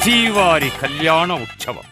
శ్రీవారి కళ్యాణ ఉత్సవం.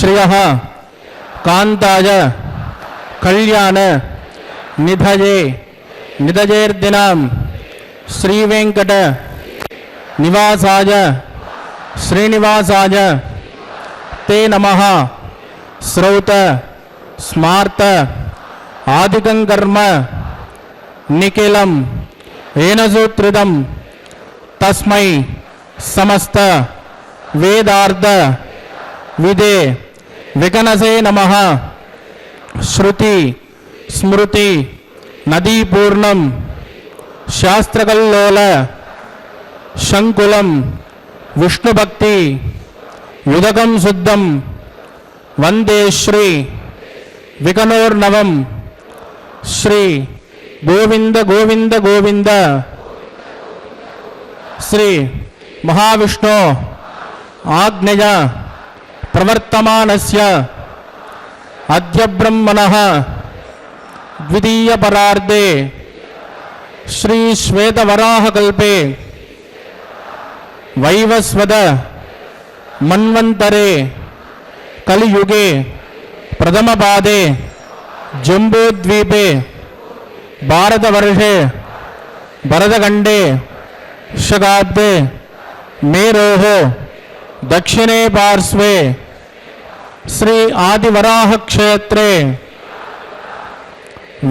श्रियः कान्ताय कल्याण निधये निधयेर्दिनां श्रीवेंकट निवासाय श्रीनिवासाय ते नमः। श्रौत स्मार्त आदिकं कर्म निखिलं येनसूत्रितं तस्मै समस्त वेदार्थ विदे विकनसे नमः। श्रुति स्मृति नदीपूर्णं शास्त्रकल्लोल शंकुलं विष्णुभक्ति युदकं शुद्धं वंदे श्री विकनोर्नवं श्री गोविंद गोविंद गोविंद श्री महाविष्णु आज्ञया प्रवर्तमानस्य अद्य ब्रह्मणः द्वितीय परार्धे श्री श्वेतवराहकल्पे वैवस्वत मन्वन्तरे कलियुगे प्रथमपादे जम्बूद्वीपे भारतवर्षे भरतखण्डे शकाब्दे मेरोः दक्षिणे पार्श्वे श्री आदिवराह क्षेत्रे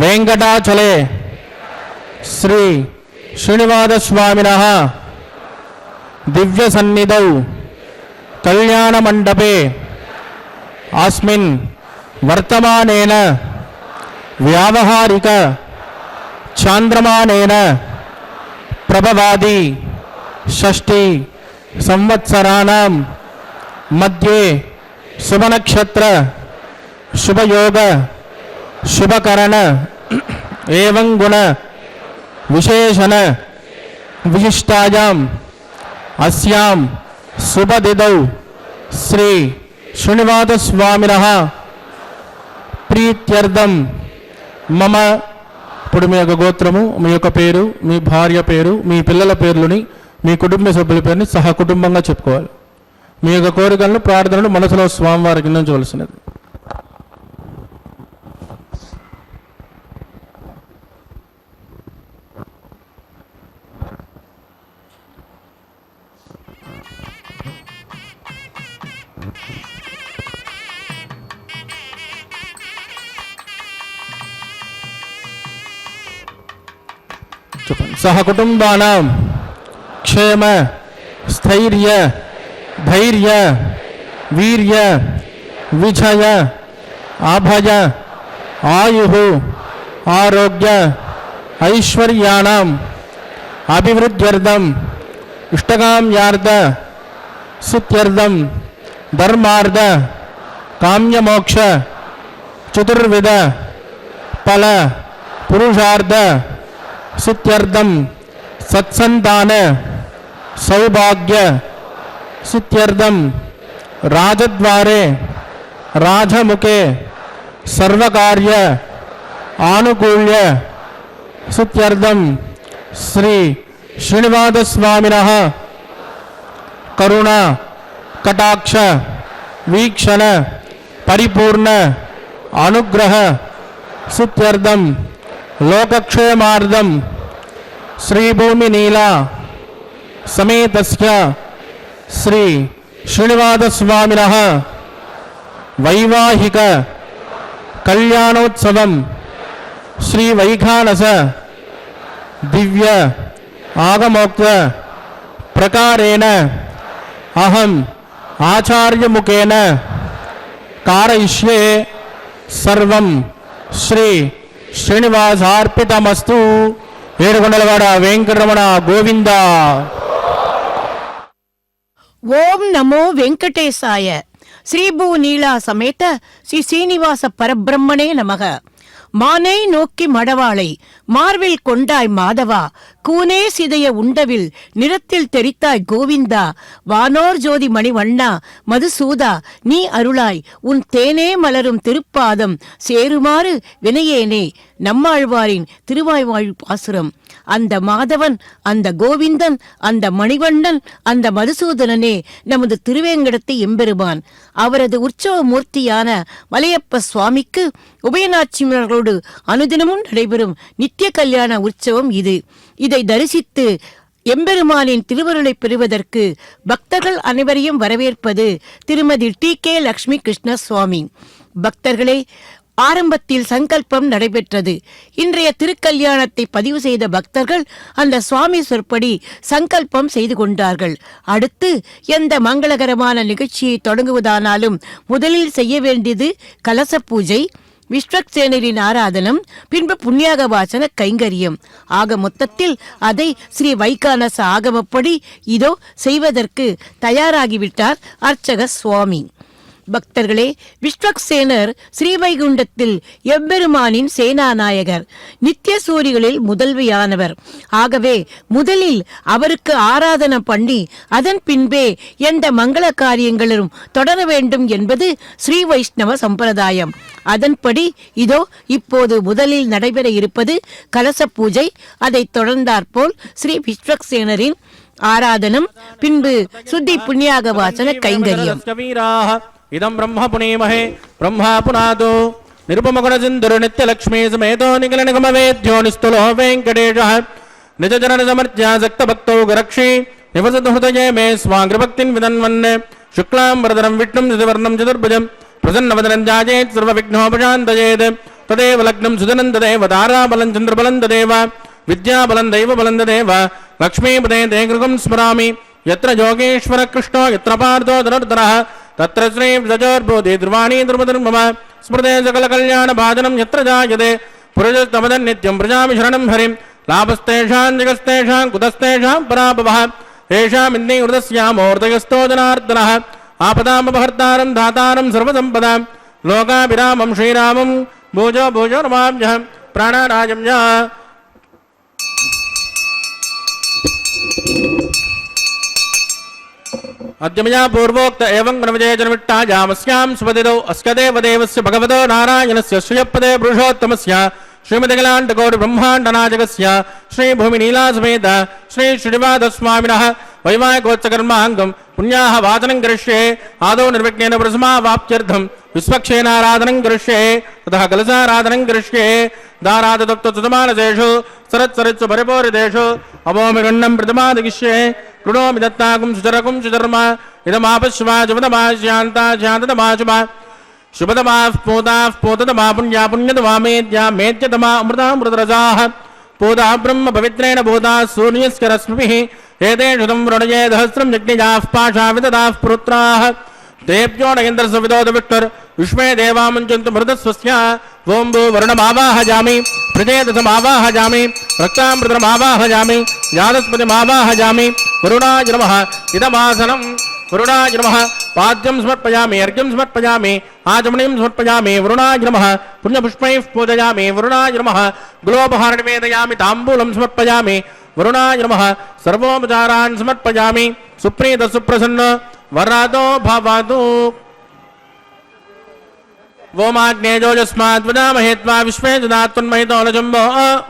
वेंकटाचले श्री श्रीनिवास स्वामिनः दिव्य सन्निधौ कल्याण मंडपे अस्मिन् वर्तमानेन व्यावहारिक चांद्रमानेन प्रभवादि षष्ठी संवत्सराणां मध्ये शुभनक्षत्र शुभयोग शुभकरण एवं गुण विशेषण विशिष्टायां अस्यां शुभदिदौ श्री श्रीनिवास स्वामिनः प्रीत्यर्थं मम ఇప్పుడు మీ యొక్క గోత్రము మీ యొక్క పేరు మీ భార్య పేరు మీ పిల్లల పేర్లని మీ కుటుంబ సభ్యుల పేరుని సహకుటుంబంగా చెప్పుకోవాలి. మీ యొక్క కోరికలను ప్రార్థనలు మనసులో స్వామివారికి విన్నవించవలసినది. सहकुटुंबानां क्षेम स्थैर्य धैर्य वीर्य विजय आभय आयुः आरोग्य ऐश्वर्याणां अभिवृद्ध्यर्थं इष्टकाम्यार्थ सिद्ध्यर्थं धर्मार्थ काम्यमोक्ष चतुर्विध फल पुरुषार्थ सिद्ध्यर्थं सत्संतान सौभाग्य सिद्ध्यर्थं राजद्वारे राजमुखे सर्वकार्य आनुकूल्य सिद्ध्यर्थं श्री श्रीनिवास स्वामिनः करुणा कटाक्ष वीक्षण परिपूर्ण अनुग्रह सिद्ध्यर्थं लोकक्षेमार्थं श्रीभूमि नीला समेतस्य श्री श्रीनिवास स्वामिनः वैवाहिक कल्याणोत्सवं श्री वैखानस दिव्य आगमोक्त प्रकारेण अहम् आचार्यमुखेन कारयिष्ये सर्वं श्री శ్రీనివాసార్పితమస్తు. ఏడుకొండలవాడ వెంకటరమణ గోవింద. ఓం నమో వెంకటేశాయ. ஸ்ரீபூநீலா சமேத ஸ்ரீ சீனிவாச பரபிரம்மனே நமக. மானை நோக்கி மடவாளை மார்பில் கொண்டாய் மாதவா, கூனே சிதைய உண்டவில் நிறத்தில் தெரித்தாய் கோவிந்தா, வானோர் ஜோதி மணிவண்ணா மதுசூதா நீ அருளாய், உன் தேனே மலரும் திருப்பாதம் சேருமாறு வினையேனே. நம்மாழ்வாரின் திருவாய்வாழ் பாசுரம். அந்த மாதவன், அந்த கோவிந்தன், அந்த மணிவண்ணன், அந்த மதுசூதனனே நமது திருவேங்கடத்தை எம்பெருமான். அவரது உற்சவ மூர்த்தியான மலையப்ப சுவாமிக்கு உபயநாச்சிமார்களோடு அனுதினமும் நடைபெறும் நித்திய கல்யாண உற்சவம் இது. இதை தரிசித்து எம்பெருமானின் திருவருளை பெறுவதற்கு பக்தர்கள் அனைவரையும் வரவேற்பது திருமதி டி.கே. லட்சுமி கிருஷ்ண சுவாமி. பக்தர்களே, ஆரம்பத்தில் சங்கல்பம் நடைபெற்றது. இன்றைய திருக்கல்யாணத்தை பதிவு செய்த பக்தர்கள் அந்த சுவாமி சொற்படி சங்கல்பம் செய்து கொண்டார்கள். அடுத்து எந்த மங்களகரமான நிகழ்ச்சியை தொடங்குவதானாலும் முதலில் செய்ய வேண்டியது கலச பூஜை, விஸ்வக்சேனரின் ஆராதனம், பின்பு புண்ணியாக வாசன கைங்கரியம். ஆக மொத்தத்தில் அதை ஸ்ரீ வைகானச ஆகமப்படி இதோ செய்வதற்கு தயாராகிவிட்டார் அர்ச்சக சுவாமி. பக்தர்களே, விஸ்வக்சேனர் ஸ்ரீவைகுண்டத்தில் எம்பெருமானின் சேனாநாயகர், நித்திய சூரிகளில் முதல்வியானவர். ஆகவே முதலில் அவருக்கு ஆராதனை பண்ணி அதன் பின்பே எந்த மங்கள காரியங்களும் தொடர வேண்டும் என்பது ஸ்ரீ வைஷ்ணவ சம்பிரதாயம். அதன்படி இதோ இப்போது முதலில் நடைபெற இருப்பது கலச பூஜை. அதைத் தொடர்ந்தாற்போல் ஸ்ரீ விஸ்வக்சேனரின் ஆராதனம், பின்பு சுத்தி புண்ணியாக வாசன கைங்கரியம். இதம் பிரம்ம புனீமஹே பிரம்மா புனாதோ நிருபமகுண சிந்துரு நித்ய லக்ஷ்மீ சமேதோ நிகல நிகம வேத்யோ நிஸ்துலோ வெங்கடேஷः நிஜ ஜனன சமர்த்யா சக்த பக்தோ கரக்ஷி நிவசது ஹிருதயே மே ஸ்வாங்கிருபக்தின் விதன்வன் சுக்லாம் வரதரம் விஷ்ணும் சிவர்ணம் சதுர்புஜம் பிரசன்னவதனம் ஜாயேத் சர்வ விக்னோபசாந்தயேத் ததேவ லக்னம் சுதனம் ததேவ தாராபலம் சந்திரபலம் ததேவ வித்யாபலம் தெய்வபலம் ததேவ லக்ஷ்மீபதே தே கிருகம் ஸ்மராமி யத்ர யோகேஸ்வர கிருஷ்ணோ யத்ர பார்த்தோ தனுர்தரः तत्र श्री विजयोर्बोधि ध्रुवाणी ध्रुवधर्म स्मृते सकल कल्याण भाजनम यत्र जायते पुरुषस्तमदन नित्यं प्रजामि शरणं हरिं लाभस्तेषां जगस्तेषां कुतस्तेषां पराभवः येषाम् इन्ने हृदस्यामोर्दयस्तो जनार्दनः आपदामपहर्तारं धातारं सर्वसम्पदां लोकाभिरामं श्रीरामं भोजो भोजो नमाम्यहं प्राणाराजं च अद्यमया पूर्वोक्त एवं गणविजयजनविट्टा जामस्यां स्वदिदौ अस्कदेव देवस्य भगवतो नारायणस्य श्रियपदे पुरुषोत्तमस्य श्रीमतिकलाण्डकोटि ब्रह्माण्डनायकस्य श्रीभूमिनीलासमेत श्री श्रीनिवासस्वामिनः वैवाहिकोत्सकर्माङ्गं पुण्याः वाचनं करिष्ये आदौ निर्विघ्नेन प्रसमावाप्त्यर्थं विश्वक्षेनाराधनं करिष्ये ततः कलशाराधनं करिष्ये दारादत्तसुतमानसेषु सरत्सरित्सु परिपूरितेषु अवोमिगण्डं प्रतिमादिगिष्ये कृणोमि दत्ताकुं सुचरकुं सुचर्म इदमापश्वा शुभतमा शान्ता शान्ततमा शुभा शुभतमाः पूताः पूततमा पुण्या पुण्यतमा मेद्या मेद्यतमा अमृतामृतरसाः पूता ब्रह्म पवित्रेण भूताः सूर्यस्य रश्मिभिः एतेषु तं वृणये सहस्रं यज्ञजाः पाशा विददाः पुत्राः देव्यो न इन्द्रस्य विदोदविष्णुर् विश्वे देवामुञ्चन्तु मृतस्वस्य ओं भू वरुणमावाहयामि प्रजेतसमावाहयामि रक्तामृतमावाहयामि यादस्पतिमावाहयामि वरुणाय नमः इदमासनं वरुणाय नमः पाद्यं समर्पयामि अर्घ्यं समर्पयामि आचमनीं समर्पयामि वरुणाय नमः पुण्यपुष्पैः पूजयामि वरुणाय नमः गुलोपहारं निवेदयामि ताम्बूलं समर्पयामि वरुणाय नमः सर्वोपचारान् समर्पयामि सुप्रीत सुप्रसन्न वरादो भवतु वोमाग्नेजोजस्माद्वदामहेत्वा विश्वे जदात्वन्महितो लजम्बो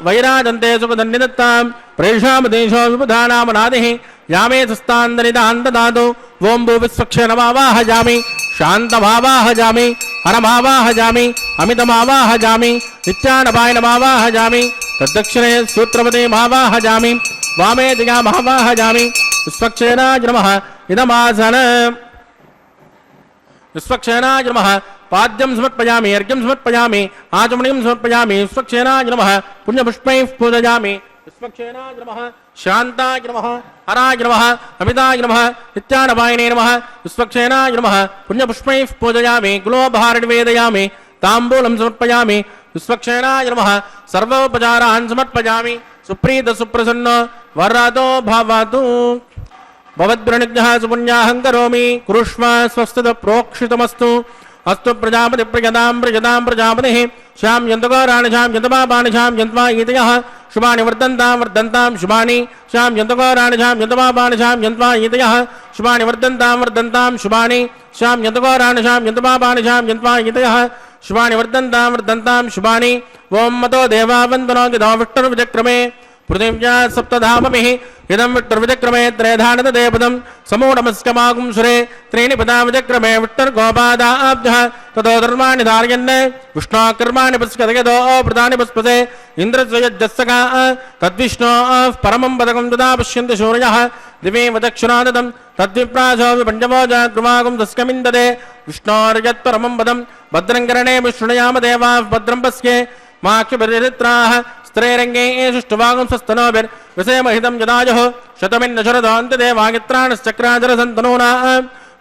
वैराजन्ते सुखदन्निदत्तां प्रेषामदेशो विबुधानामनादिः यामे सस्तान्दनिदान्तदातु वों भूविस्वक्षरमावाहयामि शान्तमावाहयामि हरमावाहयामि अमितमावाहयामि नित्यानपायनमावाहयामि तद्दक्षिणे सूत्रपदेमावाहयामि वामे दिगामहावाहयामि विश्वक्षेनाय नमः इदमासन विश्वक्षेनाय नमः पाद्यं समर्पयामि अर्घ्यं समर्पयामि आचमनीं समर्पयामि विश्वक्षेनाय नमः पुण्यपुष्पैः पूजयामि विश्वक्षेनाय नमः शान्ताय नमः हराय नमः अमिताय नमः नित्यानपायने नमः विश्वक्षेनाय नमः पुण्यपुष्पैः पूजयामि गुलोपहारं निवेदयामि ताम्बूलं समर्पयामि विश्वक्षेनाय नमः सर्वोपचारान् समर्पयामि सुप्रीत सुप्रसन्न वरदो भवतु भवद्वृणिज्ञः सुपुण्याहं करोमि कुरुष्व स्वस्थित प्रोक्षितमस्तु अस्तु प्रजापति प्रजदां प्रजदां प्रजापतिः श्याम यन्तगौराणि श्याम यन्तपापानि श्याम यन्त्वा ईतयः शुभानि वर्धन्तां वर्धन्तां शुभानि श्याम यन्तगौराणि श्याम यन्तपापानि श्याम यन्त्वा ईतयः शुभानि वर्धन्तां वर्धन्तां शुभानि श्याम यन्तगौराणि श्याम यन्तपापानि श्याम यन्त्वा ईतयः शुभानि वर्धन्तां वर्धन्तां शुभानि ओं मतो देवा वन्दनो गिधो विष्णुर्विचक्रमे पृथिव्या सप्तधामभिः इदं विष्णुर्विचक्रमे त्रयधानतदेपदं समूढमस्कमागुं सुरे त्रीणि पदा विचक्रमे विष्णुर्गोपादाब्जः ततो धर्माणि धारयन् विष्णोकर्माणि पस्कदयदो प्रदानि पुष्पसे इन्द्रस्वयज्जस्सका तद्विष्णोः परमं पदकं तदा पश्यन्ति सूर्यः दिवे वदक्षुरादतं तद्विप्रासो विपञ्चमोजा कृमागुं तस्कमिन्ददे विष्णोर्यत्परमं पदं भद्रं करणे विष्णुयाम देवाः भद्रं पश्ये माक्षिभिर्यजित्राः स्त्रेरङ्गे सुष्ठुभागं स्वस्तनोभिर्विषयमहितं जदायुः शतमिन्नशरदोऽन्त्यदेवागित्राणश्चक्राचरसन्तनूनाः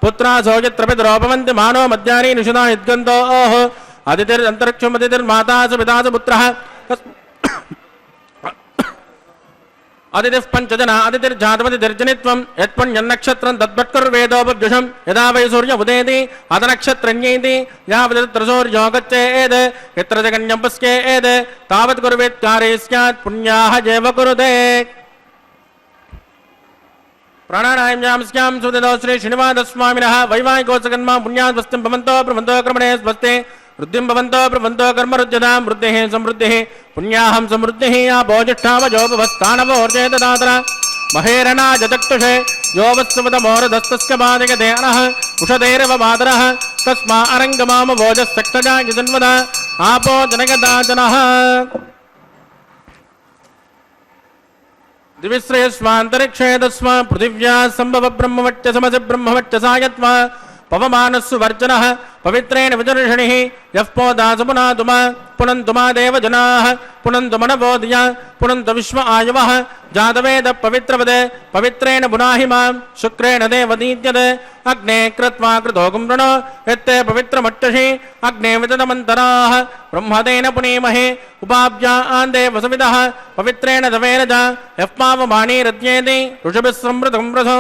पुत्रासो यत्र पितरोपवन्ति मानो मध्यानि निषदा यद्गन्तोः अदितिरन्तरिक्षमदितिर्माता च पिता च पुत्रः अदितिः पञ्चजना अदितिर्जातमदितिर्जनित्वं यत्पुण्यन्नक्षत्रं तद्भट्कुर्वेदोपद्युषं यदा वै सूर्य उदेति अतनक्षत्रन्येति यावदत्र सूर्यो गच्छेत् यत्र जगन्यं पश्येत् तावत् कुर्वेत्कारे स्यात् पुण्याः जेव कुरुते प्राणानां स्यां सुदिनो श्री श्रीनिवासस्वामिनः वैवाहिकोत्सकर्मा पुण्याद्वस्तिं भवन्तो प्रभवन्तो क्रमणे स्वस्ते वृद्धिं भवन्तो प्रभवन्तो कर्मरुद्यतां वृद्धिः समृद्धिः पुण्याहं समृद्धिः या भोजिष्ठावजोपवस्थानवोर्जेतदातर महेरणाजचक्षुषे यो वत्सवतमोरधस्तस्य पादयते अनः उषधैरव मातरः तस्मा अरङ्गमाम भोजस्सक्तजा यजन्वद आपो जनकदाचनः दिविश्रेष्वान्तरिक्षे तस्मा पृथिव्या सम्भव ब्रह्मवच्च समसि ब्रह्मवच्च सायत्वा पवमानस्सु वर्जनः पवित्रेण विदर्शनिः यः पोदासु पुनातुमा पुनन्तुमा देवजनाः पुनन्तुमनवोदय पुनन्त विश्व आयवः जातवेद पवित्रवदे पवित्रेण पुनाहि मां शुक्रेण देवदीत्यते अग्ने कृत्वा कृतोगुं वृणो यत्ते पवित्रमट्टषि अग्ने विदतमन्तराः ब्रह्मदेन पुनीमहे उपाभ्यान् देवसविदः पवित्रेण दवेरज यः पावमानी रज्येति ऋषभिः समृतं रसो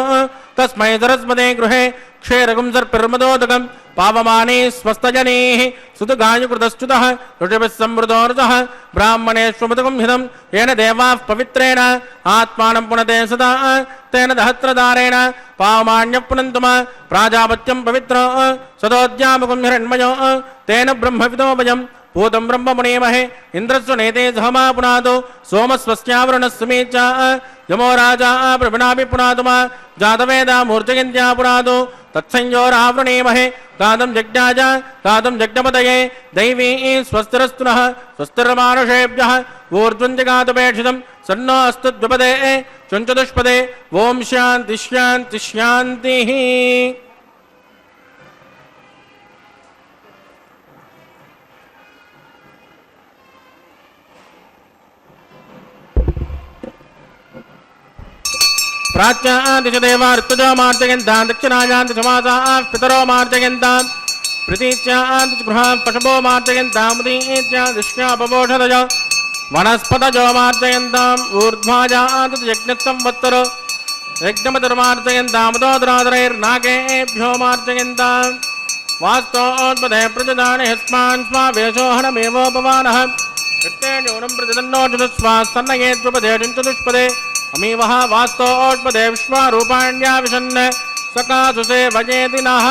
तस्मै सरस्वते गृहे क्षेरगुं सर्पिर्मदोदकं पावमाने स्वस्तजनेः सुतगायुकृतश्च्युतः ऋषभिः समृतोर्जः ब्राह्मणेष्वमुदकं हितं येन देवाः पवित्रेण आत्मानं पुनते सदा तेन दहत्रदारेण पावमान्यः पुनन्तुम प्राजापत्यं पवित्रो सदोद्यामुकं हिरण्मयो तेन ब्रह्मविदो वयं भूतं ब्रह्म मुनीमहे इन्द्रस्य नेते सहमा पुनातो सोमस्वस्यावरुणस्य मे च यमो राजा प्रभिनापि पुनातुमा जातवेदा मूर्जयन्त्या पुनातो तत्संयोरावृणीमहे गादं यज्ञाय गादं यज्ञपतये दैवी स्वस्तिरस्तु नः स्वस्तिर्मानुषेभ्यः ऊर्ध्वं जगातुपेक्षितं सन्नो अस्तु द्विपदे चुञ्चतुष्पदे ओं शान्ति शान्ति शान्तिः प्राच्यान्ति च देवा ऋतुजो मार्जयन्तां दक्षिणायान्ति समासाः पितरो मार्जयन्तां प्रतीच्यान्ति च गृहां पशवो मार्जयन्तां उदीच्या दिश्यापपोषदय वनस्पतजो मार्जयन्ताम् ऊर्ध्वायान्ति च यज्ञसंवत्सरो यज्ञमतिर्मार्जयन्तामुदोदरादरैर्नागेभ्यो मार्जयन्तां वास्तोत्पदे प्रजदाने हस्मान् स्वावेशोहनमेवोपवानः कृत्यन्यूनं प्रतिदन्नोचतुस्वास्तन्नये द्विपदे चतुष्पदे अमीवः वास्तोत्पदे विश्वारूपाण्या विशन् सकासुसे भजेति नः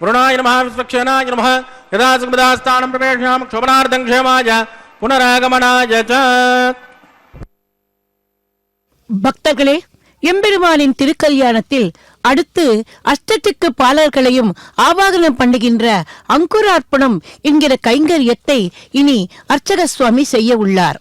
वरुणाय नमः विश्वक्षेनाय नमः यदा सुखदास्थानं प्रवेशयामः क्षोभनार्थं क्षेमाय புனராகமனாய பக்தர்களே, எம்பெருமானின் திருக்கல்யாணத்தில் அடுத்து அஷ்டதிக்கு பாலர்களையும் ஆவாகனம் பண்ணுகின்ற அங்குரார்ப்பணம் என்கிற கைங்கரியத்தை இனி அர்ச்சக சுவாமி செய்ய உள்ளார்.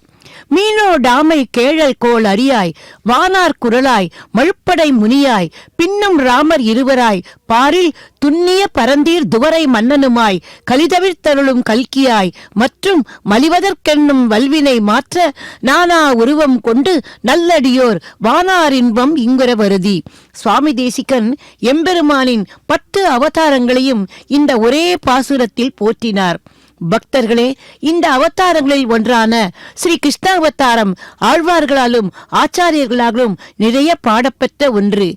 மீனோடாமை கேழல் கோள் அறியாய் வானார் குரலாய் மழுப்படை முனியாய் பின்னும் ராமர் இருவராய் பாரில் துண்ணிய பரந்தீர் துவரை மன்னனுமாய் கலிதவிர்த்தருளும் கல்கியாய் மற்றும் மலிவதற்கென்னும் வல்வினை மாற்ற நானா உருவம் கொண்டு நல்லடியோர் வானார் இன்பம் இங்குற வருதி. சுவாமி தேசிகன் எம்பெருமானின் 10 அவதாரங்களையும் இந்த ஒரே பாசுரத்தில் போற்றினார். பக்தர்களே, இந்த அவதாரங்களில் ஒன்றான ஸ்ரீ கிருஷ்ணாவதாரம் ஆழ்வார்களாலும் ஆச்சாரியர்களாலும் நிறைய பாடப்பெற்ற ஒன்று.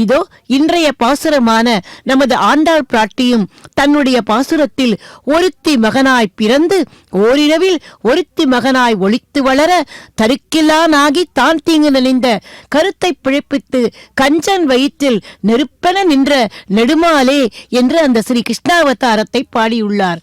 இதோ இன்றைய பாசுரமான நமது ஆண்டாள் பிராட்டியும் தன்னுடைய பாசுரத்தில் ஒருத்தி மகனாய் பிறந்து ஓரிரவில் ஒருத்தி மகனாய் ஒளித்து வளர தருக்கிலானாகி தான் தீங்கு நலிந்த கருத்தை பிழைப்பித்து கஞ்சன் வயிற்றில் நெருப்பென நின்ற நெடுமாலே என்று அந்த ஸ்ரீ கிருஷ்ணாவதாரத்தை பாடியுள்ளார்.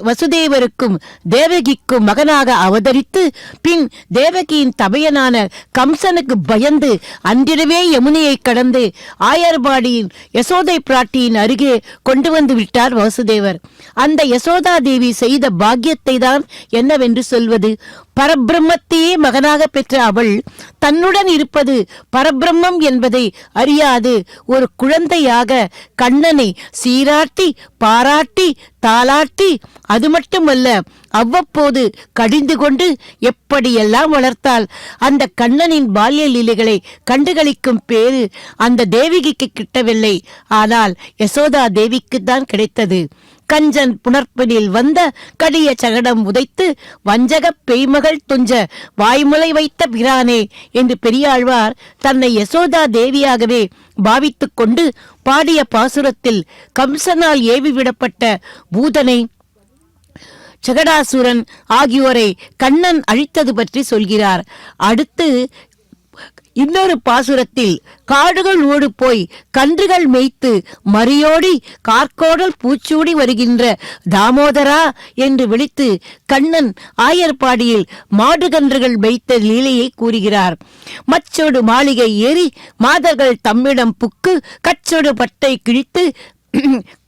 வசுதேவருக்கும் தேவகிக்கும் மகனாக அவதரித்து பின் தேவகியின் தமையனான கம்சனுக்கு பயந்து அன்றிரவே யமுனையை கடந்து ஆயர்பாடியின் யசோதை பிராட்டியின் அருகே கொண்டு வந்து விட்டார் வாசுதேவர். அந்த யசோதா தேவி செய்த பாக்கியத்தை தான் என்னவென்று சொல்வது? பரபிரம்மத்தையே மகனாக பெற்ற அவள் தன்னுடன் இருப்பது பரபிரம்மம் என்பதை அறியாது ஒரு குழந்தையாக கண்ணனை சீராட்டி பாராட்டி தாளாட்டி, அது மட்டுமல்ல அவ்வப்போது கடிந்து கொண்டு எப்படியெல்லாம் வளர்த்தால் அந்த கண்ணனின் பால்ய லீலைகளை கண்டுகளிக்கும் பேரு அந்த தேவிக்கு கிட்டவில்லை. ஆனால் யசோதா தேவிக்குத்தான் கிடைத்தது. கஞ்சன் புணர்ப்பனில் வந்த கடிய சகடம் உதைத்து வஞ்சகப் பெய்மகள் துஞ்ச வாய்முலை வைத்த பிரானே என்று பெரியாழ்வார் தன்னை யசோதா தேவியாகவே பாவித்துக் கொண்டு பாடிய பாசுரத்தில் கம்சனால் ஏவிவிடப்பட்ட பூதனை சகடாசுரன் ஆகியோரை கண்ணன் அழித்தது பற்றி சொல்கிறார். அடுத்து இன்னொரு பாசுரத்தில் காடுகள் ஓடு போய் கன்றுகள் மேய்த்து மறியோடி கார்கோடல் பூச்சூடி வருகின்ற தாமோதரா என்று விழித்து கண்ணன் ஆயர்பாடியில் மாடு கன்றுகள் மேய்த்த லீலையை கூறுகிறார். மச்சோடு மாளிகை ஏறி மாதர்கள் தம்மிடம் புக்கு கச்சோடு பட்டை கிழித்து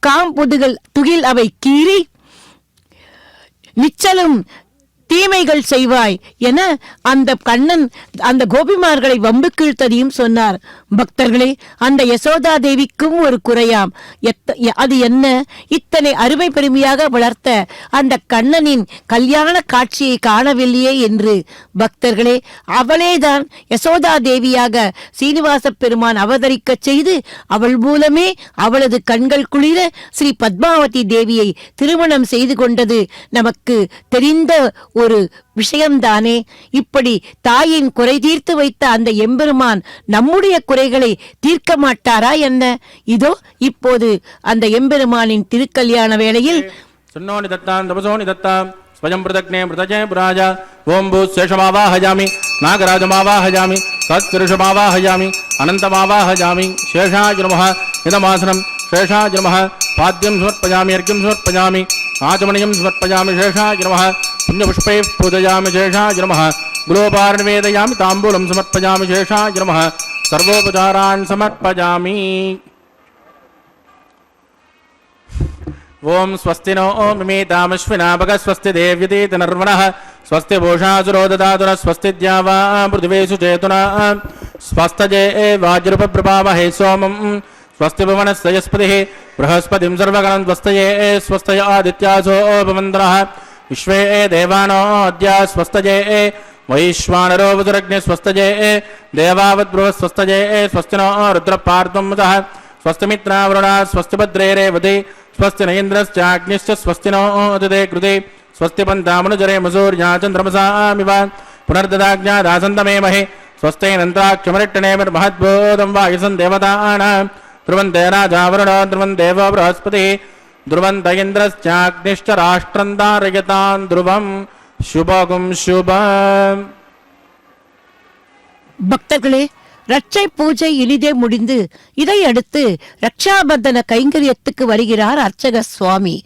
காம்புதுகள் துகில் அவை கீறி நிச்சலும் தீமைகள் செய்வாய் என அந்த கண்ணன் அந்த கோபிமார்களை வம்பு கீழ்த்ததையும் சொன்னார். பக்தர்களே, அந்த யசோதா தேவிக்கும் ஒரு குறையாம். அது என்ன? இத்தனை அருமை பெருமையாக வளர்த்த அந்த கண்ணனின் கல்யாண காட்சியை காணவில்லையே என்று. பக்தர்களே, அவளேதான் யசோதா தேவியாக சீனிவாச பெருமான் அவதரிக்க செய்து அவள் மூலமே அவளது கண்கள் குளிர ஸ்ரீ பத்மாவதி தேவியை திருமணம் செய்து கொண்டது நமக்கு தெரிந்த ஒரு விஷயம்தானே. இப்படி தாயின் குறை தீர்த்து வைத்த அந்த எம்பெருமான் நம்முடைய குறைகளை தீர்க்க மாட்டாரா என்ன? இதோ இப்போது அந்த எம்பெருமானின் திருக்கல்யாண வேளையில் சுன்னோனி தத்தாம் தபசோனி தத்தாம் ஸ்வயம் பிரதக்னே மிருதஜே புராஜா ஓம் பூ சேஷமாவாஹஜாமி நாகராஜமாவாஹஜாமி சத்ருஷமாவாஹஜாமி அனந்தமாவாஹஜாமி சேஷாய நமः இதமாசனம் சேஷாய நமः பாத்யம் சமர்ப்பயாமி அர்க்யம் சமர்ப்பயாமி ஆச்சமணியம் சமர்ப்பயாமி சேஷாய நமः புண்ணியபுஷ்பைः பூஜயாமி சேஷாய நமः குலோபார்நிவேதயாமி தாம்பூலம் சமர்ப்பயாமி சேஷாய நமः சர்வோபசாரான் சமர்ப்பயாமி. ஓம் ஸ்வஸ்தி நோ மிமேதாமஸ்வினா பக ஸ்வஸ்தி தேவ்யதீத நர்வணः ஸ்வஸ்தி பூஷாசுரோ ததாதுன ஸ்வஸ்தி தியாவா பிருத்திவேஷு சேதுனா ஸ்வஸ்தஜே வாஜ்ருபப்ரபாவஹே சோமம் ஸ்வஸ்தி புவனஸ்யஸ்பதிः बृहस्पतिं सर्वगणं स्वस्तये स्वस्तय आदित्यासो भवन्तः विश्वे देवानो अद्य स्वस्तये वैश्वानरो वसुरग्ने स्वस्तये देवावद्बृह स्वस्तये स्वस्तिनो रुद्रपार्त्वमतः स्वस्तिमित्रावरुणा स्वस्तिभद्रे रेवति स्वस्ति नैन्द्रश्चाग्निश्च स्वस्तिनो ददे कृते स्वस्ति पन्तामनुजरे मसूर्या चन्द्रमसामिव पुनर्ददाज्ञादासन्तमेमहे स्वस्तेनन्त्राक्षमरिट्टनेमिर्महद्भूतं वायुसं देवतानां ध्रुवन्ते राजावरुणो ध्रुवन् देवो बृहस्पतिः ध्रुवन्त इन्द्रश्चाग्निश्च राष्ट्रं धारयतां ध्रुवं शुभगुं शुभम्. பக்தர்களே, ரட்சை பூஜை இனிதே முடிந்து இதை அடுத்து ரக்ஷாபந்தன கைங்கரியத்துக்கு வருகிறார் அர்ச்சக சுவாமி.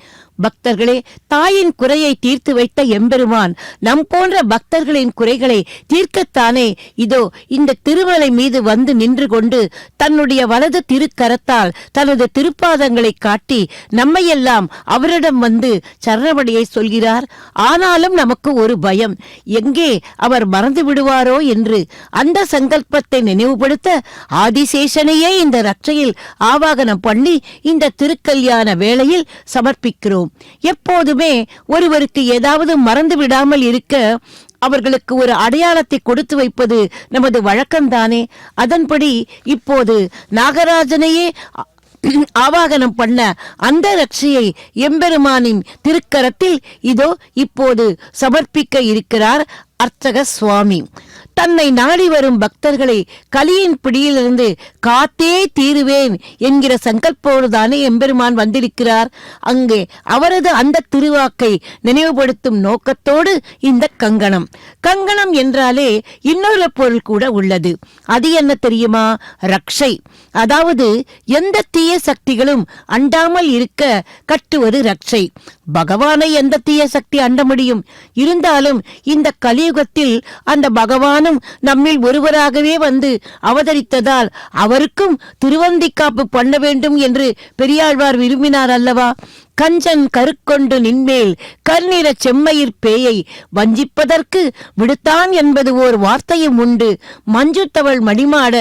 பக்தர்களே, தாயின் குறையை தீர்த்து வைத்த எம்பெருமான் நம் போன்ற பக்தர்களின் குறைகளை தீர்க்கத்தானே இதோ இந்த திருமலை மீது வந்து நின்று கொண்டு தன்னுடைய வலது திருக்கரத்தால் தனது திருப்பாதங்களை காட்டி நம்மையெல்லாம் அவரிடம் வந்து சரணமடையை சொல்கிறார். ஆனாலும் நமக்கு ஒரு பயம், எங்கே அவர் மறந்து விடுவாரோ என்று. அந்த சங்கல்பத்தை நினைவுபடுத்த ஆதிசேஷனையே இந்த ரட்சையில் ஆவாகனம் பண்ணி இந்த திருக்கல்யாண வேளையில் சமர்ப்பிக்கிறோம். எப்போதுமே ஒருவருக்கு ஏதாவது மறந்து விடாமல் இருக்க அவர்களுக்கு ஒரு அடையாளத்தை கொடுத்து வைப்பது நமது வழக்கம்தானே. அதன்படி இப்போது நாகராஜனையே ஆவாகனம் பண்ண அந்த ரட்சையை எம்பெருமானின் திருக்கரத்தில் இதோ இப்போது சமர்ப்பிக்க இருக்கிறார் அர்ச்சக சுவாமி. தன்னை நாடி வரும் பக்தர்களை கலியின் பிடியிலிருந்து காத்தே தீருவேன் என்கிற சங்கல்போடுதானே எம்பெருமான் வந்திருக்கிறார். அங்கே அவரது அந்த திருவாக்கை நினைவுபடுத்தும் நோக்கத்தோடு இந்த கங்கணம். கங்கணம் என்றாலே இன்னொரு பொருள் கூட உள்ளது. அது என்ன தெரியுமா? ரக்ஷை. அதாவது எந்த தீய சக்திகளும் அண்டாமல் இருக்க கட்டுவது ரக்ஷை. பகவானை எந்த தீய சக்தி அண்ட முடியும்? இருந்தாலும் இந்த கலியுகத்தில் அந்த பகவானும் நம்மில் ஒருவராகவே வந்து அவதரித்ததால் அவருக்கும் திருவந்திக்காப்பு பண்ண வேண்டும் என்று பெரியாழ்வார் விரும்பினார் அல்லவா? கஞ்சன் கருக்கொண்டு நின்மேல் கர்நிற செம்மையிற் பேயை வஞ்சிப்பதற்கு விடுத்தான் என்பது ஓர் வார்த்தையும் உண்டு. மஞ்சுத்தவள் மணிமாட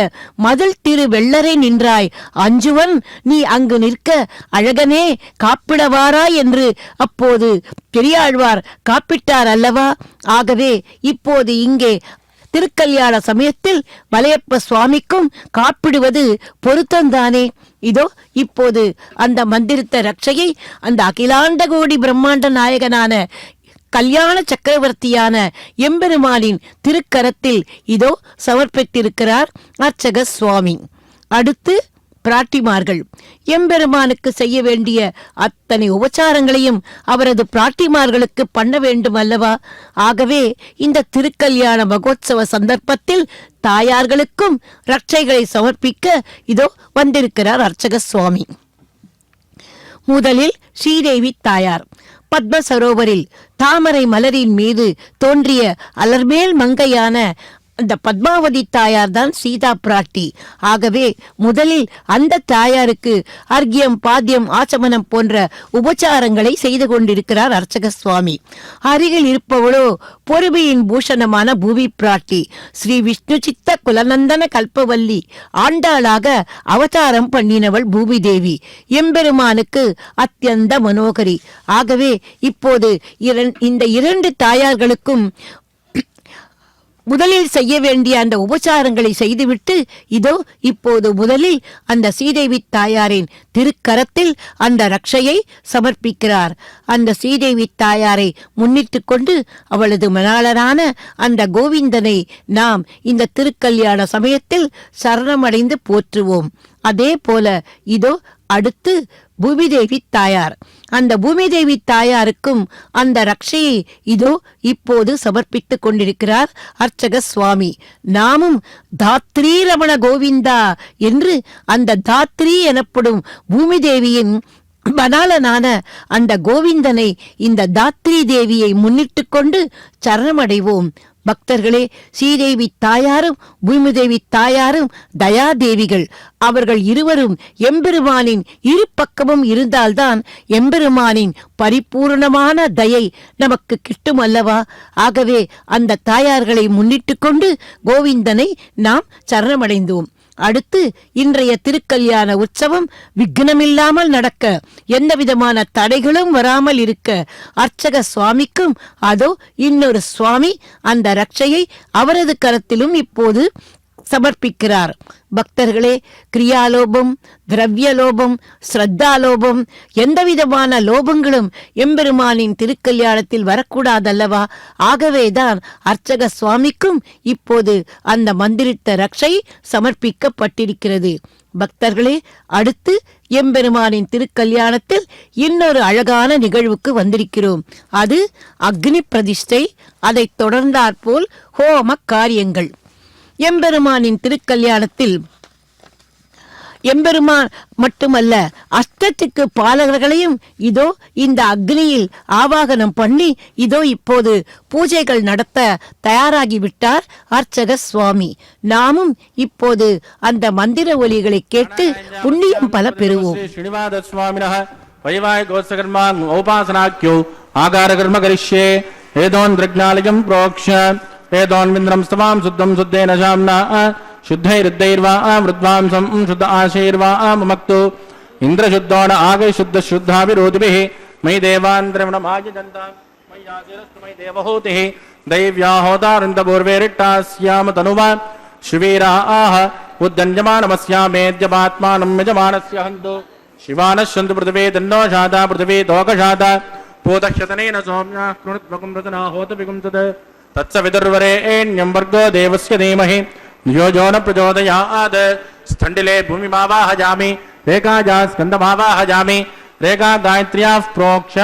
மதில் திரு வெள்ளரை நின்றாய், அஞ்சுவன் நீ அங்கு நிற்க அழகனே காப்பிடவாராய் என்று அப்போது பெரியாழ்வார் காப்பிட்டார் அல்லவா? ஆகவே இப்போது இங்கே திருக்கல்யாண சமயத்தில் மலையப்ப சுவாமிக்கும் காப்பிடுவது பொருத்தந்தானே. இதோ இப்போது அந்த மந்திரித்த ரட்சையை அந்த அகிலாண்ட கோடி பிரம்மாண்ட நாயகனான கல்யாண சக்கரவர்த்தியான எம்பெருமானின் திருக்கரத்தில் இதோ சமர்ப்பித்திருக்கிறார் அர்ச்சக சுவாமி. அடுத்து பிராட்டிமார்கள். எம்பெருமானுக்கு செய்ய வேண்டிய அத்தனை உபச்சாரங்களையும் அவரது பிராட்டிமார்களுக்கு பண்ண வேண்டும் அல்லவா? ஆகவே இந்த திருக்கல்யாண மகோத்சவ சந்தர்ப்பத்தில் தாயார்களுக்கும் ரட்சைகளை சமர்ப்பிக்க இதோ வந்திருக்கிறார் அர்ச்சக சுவாமி. முதலில் ஸ்ரீதேவி தாயார். பத்ம சரோவரில் தாமரை மலரின் மீது தோன்றிய அலர்மேல் மங்கையான அந்த பத்மாவதி தாயார் தான் சீதா பிராட்டி. ஆகவே முதலில் அந்த தாயாருக்கு அர்க்கியம் பாத்தியம் ஆச்சமனம் போன்ற உபச்சாரங்களை செய்து கொண்டிருக்கிறார் அர்ச்சக சுவாமி. அருகில் இருப்பவளோ பொறுமையின் பூஷணமான பூமி பிராட்டி, ஸ்ரீ விஷ்ணு சித்த குலநந்தன கல்பவல்லி ஆண்டாளாக அவதாரம் பண்ணினவள் பூமி தேவி, எம்பெருமானுக்கு அத்தியந்த மனோகரி. ஆகவே இப்போது இந்த இரண்டு தாயார்களுக்கும் முதலில் செய்ய வேண்டிய அந்த உபச்சாரங்களை செய்துவிட்டு இதோ இப்போது முதலில் அந்த ஸ்ரீதேவி தாயாரின் திருக்கரத்தில் அந்த ரட்சையை சமர்ப்பிக்கிறார். அந்த ஸ்ரீதேவி தாயாரை முன்னிட்டு கொண்டு அவளது மணாளரான அந்த கோவிந்தனை நாம் இந்த திருக்கல்யாண சமயத்தில் சரணமடைந்து போற்றுவோம். அதே போல இதோ அடுத்து பூமிதேவி தாயார். அந்த பூமிதேவி தாயாருக்கும் அந்த ரட்சையை இதோ இப்போது சமர்ப்பித்துக் கொண்டிருக்கிறார் அர்ச்சக சுவாமி. நாமும் தாத்ரீ ரமண கோவிந்தா என்று அந்த தாத்ரீ எனப்படும் பூமிதேவியின் பனாலனான அந்த கோவிந்தனை இந்த தாத்ரி தேவியை முன்னிட்டு கொண்டு சரணமடைவோம். பக்தர்களே, ஸ்ரீதேவி தாயாரும் பூமிதேவி தாயாரும் தயாதேவிகள். அவர்கள் இருவரும் எம்பெருமானின் இரு பக்கமும் இருந்தால்தான் எம்பெருமானின் பரிபூர்ணமான தயை நமக்கு கிட்டும் அல்லவா? ஆகவே அந்த தாயார்களை முன்னிட்டு கொண்டு கோவிந்தனை நாம் சரணமடைந்தோம். அடுத்து இன்றைய திருக்கல்யாண உற்சவம் விக்னமில்லாமல் நடக்க, எந்த விதமான தடைகளும் வராமல் இருக்க அர்ச்சக சுவாமிக்கும் அதோ இன்னொரு சுவாமி அந்த ரட்சையை அவரது கரத்திலும் இப்போது சமர்ப்பிக்கிறார். பக்தர்களே, கிரியாலோபம், திரவியலோபம், ஸ்ரத்தாலோபம், எந்த விதமான லோபங்களும் எம்பெருமானின் திருக்கல்யாணத்தில் வரக்கூடாதல்லவா? ஆகவேதான் அர்ச்சக சுவாமிக்கும் இப்போது அந்த மந்திரித்த ரட்சை சமர்ப்பிக்கப்பட்டிருக்கிறது. பக்தர்களே, அடுத்து எம்பெருமானின் திருக்கல்யாணத்தில் இன்னொரு அழகான நிகழ்வுக்கு வந்திருக்கிறோம். அது அக்னி பிரதிஷ்டை. அதைத் தொடர்ந்தாற்போல் ஹோம காரியங்கள். எம்பெருமானின் திருக்கல்யாணத்தில் எம்பெருமான் மட்டுமல்ல அஷ்டத்துக்கு பாலகர்களையும் இதோ இந்த அக்னியில் ஆவாகனம் பண்ணி இதோ இப்போது பூஜைகள் நடத்த தயாராகிவிட்டார் அர்ச்சக சுவாமி. நாமும் இப்போது அந்த மந்திர ஒலிகளை கேட்டு புண்ணியம் பல பெறுவோம். उपासनाख्यो आकारकर्म करिष्ये वेदोन्द्रज्ञालयं प्रोक्ष वेदोन्विन्द्रं स्तवां शुद्धं शुद्धेन शाम्ना शुद्धैरुद्धैर्वा मृद्वांसं शुद्ध आशैर्वा ममक्तु इन्द्रशुद्धो न आगे शुद्ध शुद्धाभिरोधिभिः मयि देवान्द्रमणमायजन्ता मयि आशिरस्तु मयि देवहूतिः दैव्या होतारन्तपूर्वेरिट्टास्याम तनुवा शिवीराः उद्दञ्जमानमस्यामेद्यपात्मानं यजमानस्य हन्तु शिवानश्यन्तु पृथिवी तन्नो शाता पृथिवी तोकशाता पूतक्षतनेन सौम्याः कृणुत्वकं रचना होत विगुंसत् तत्सवितुर्वरेण्यं वर्गो देवस्य धीमहि धियो यो न प्रचोदयात् स्थण्डिले भूमिमावाहयामि रेखाजा स्कन्दमावाहयामि रेखा गायत्र्याः प्रोक्ष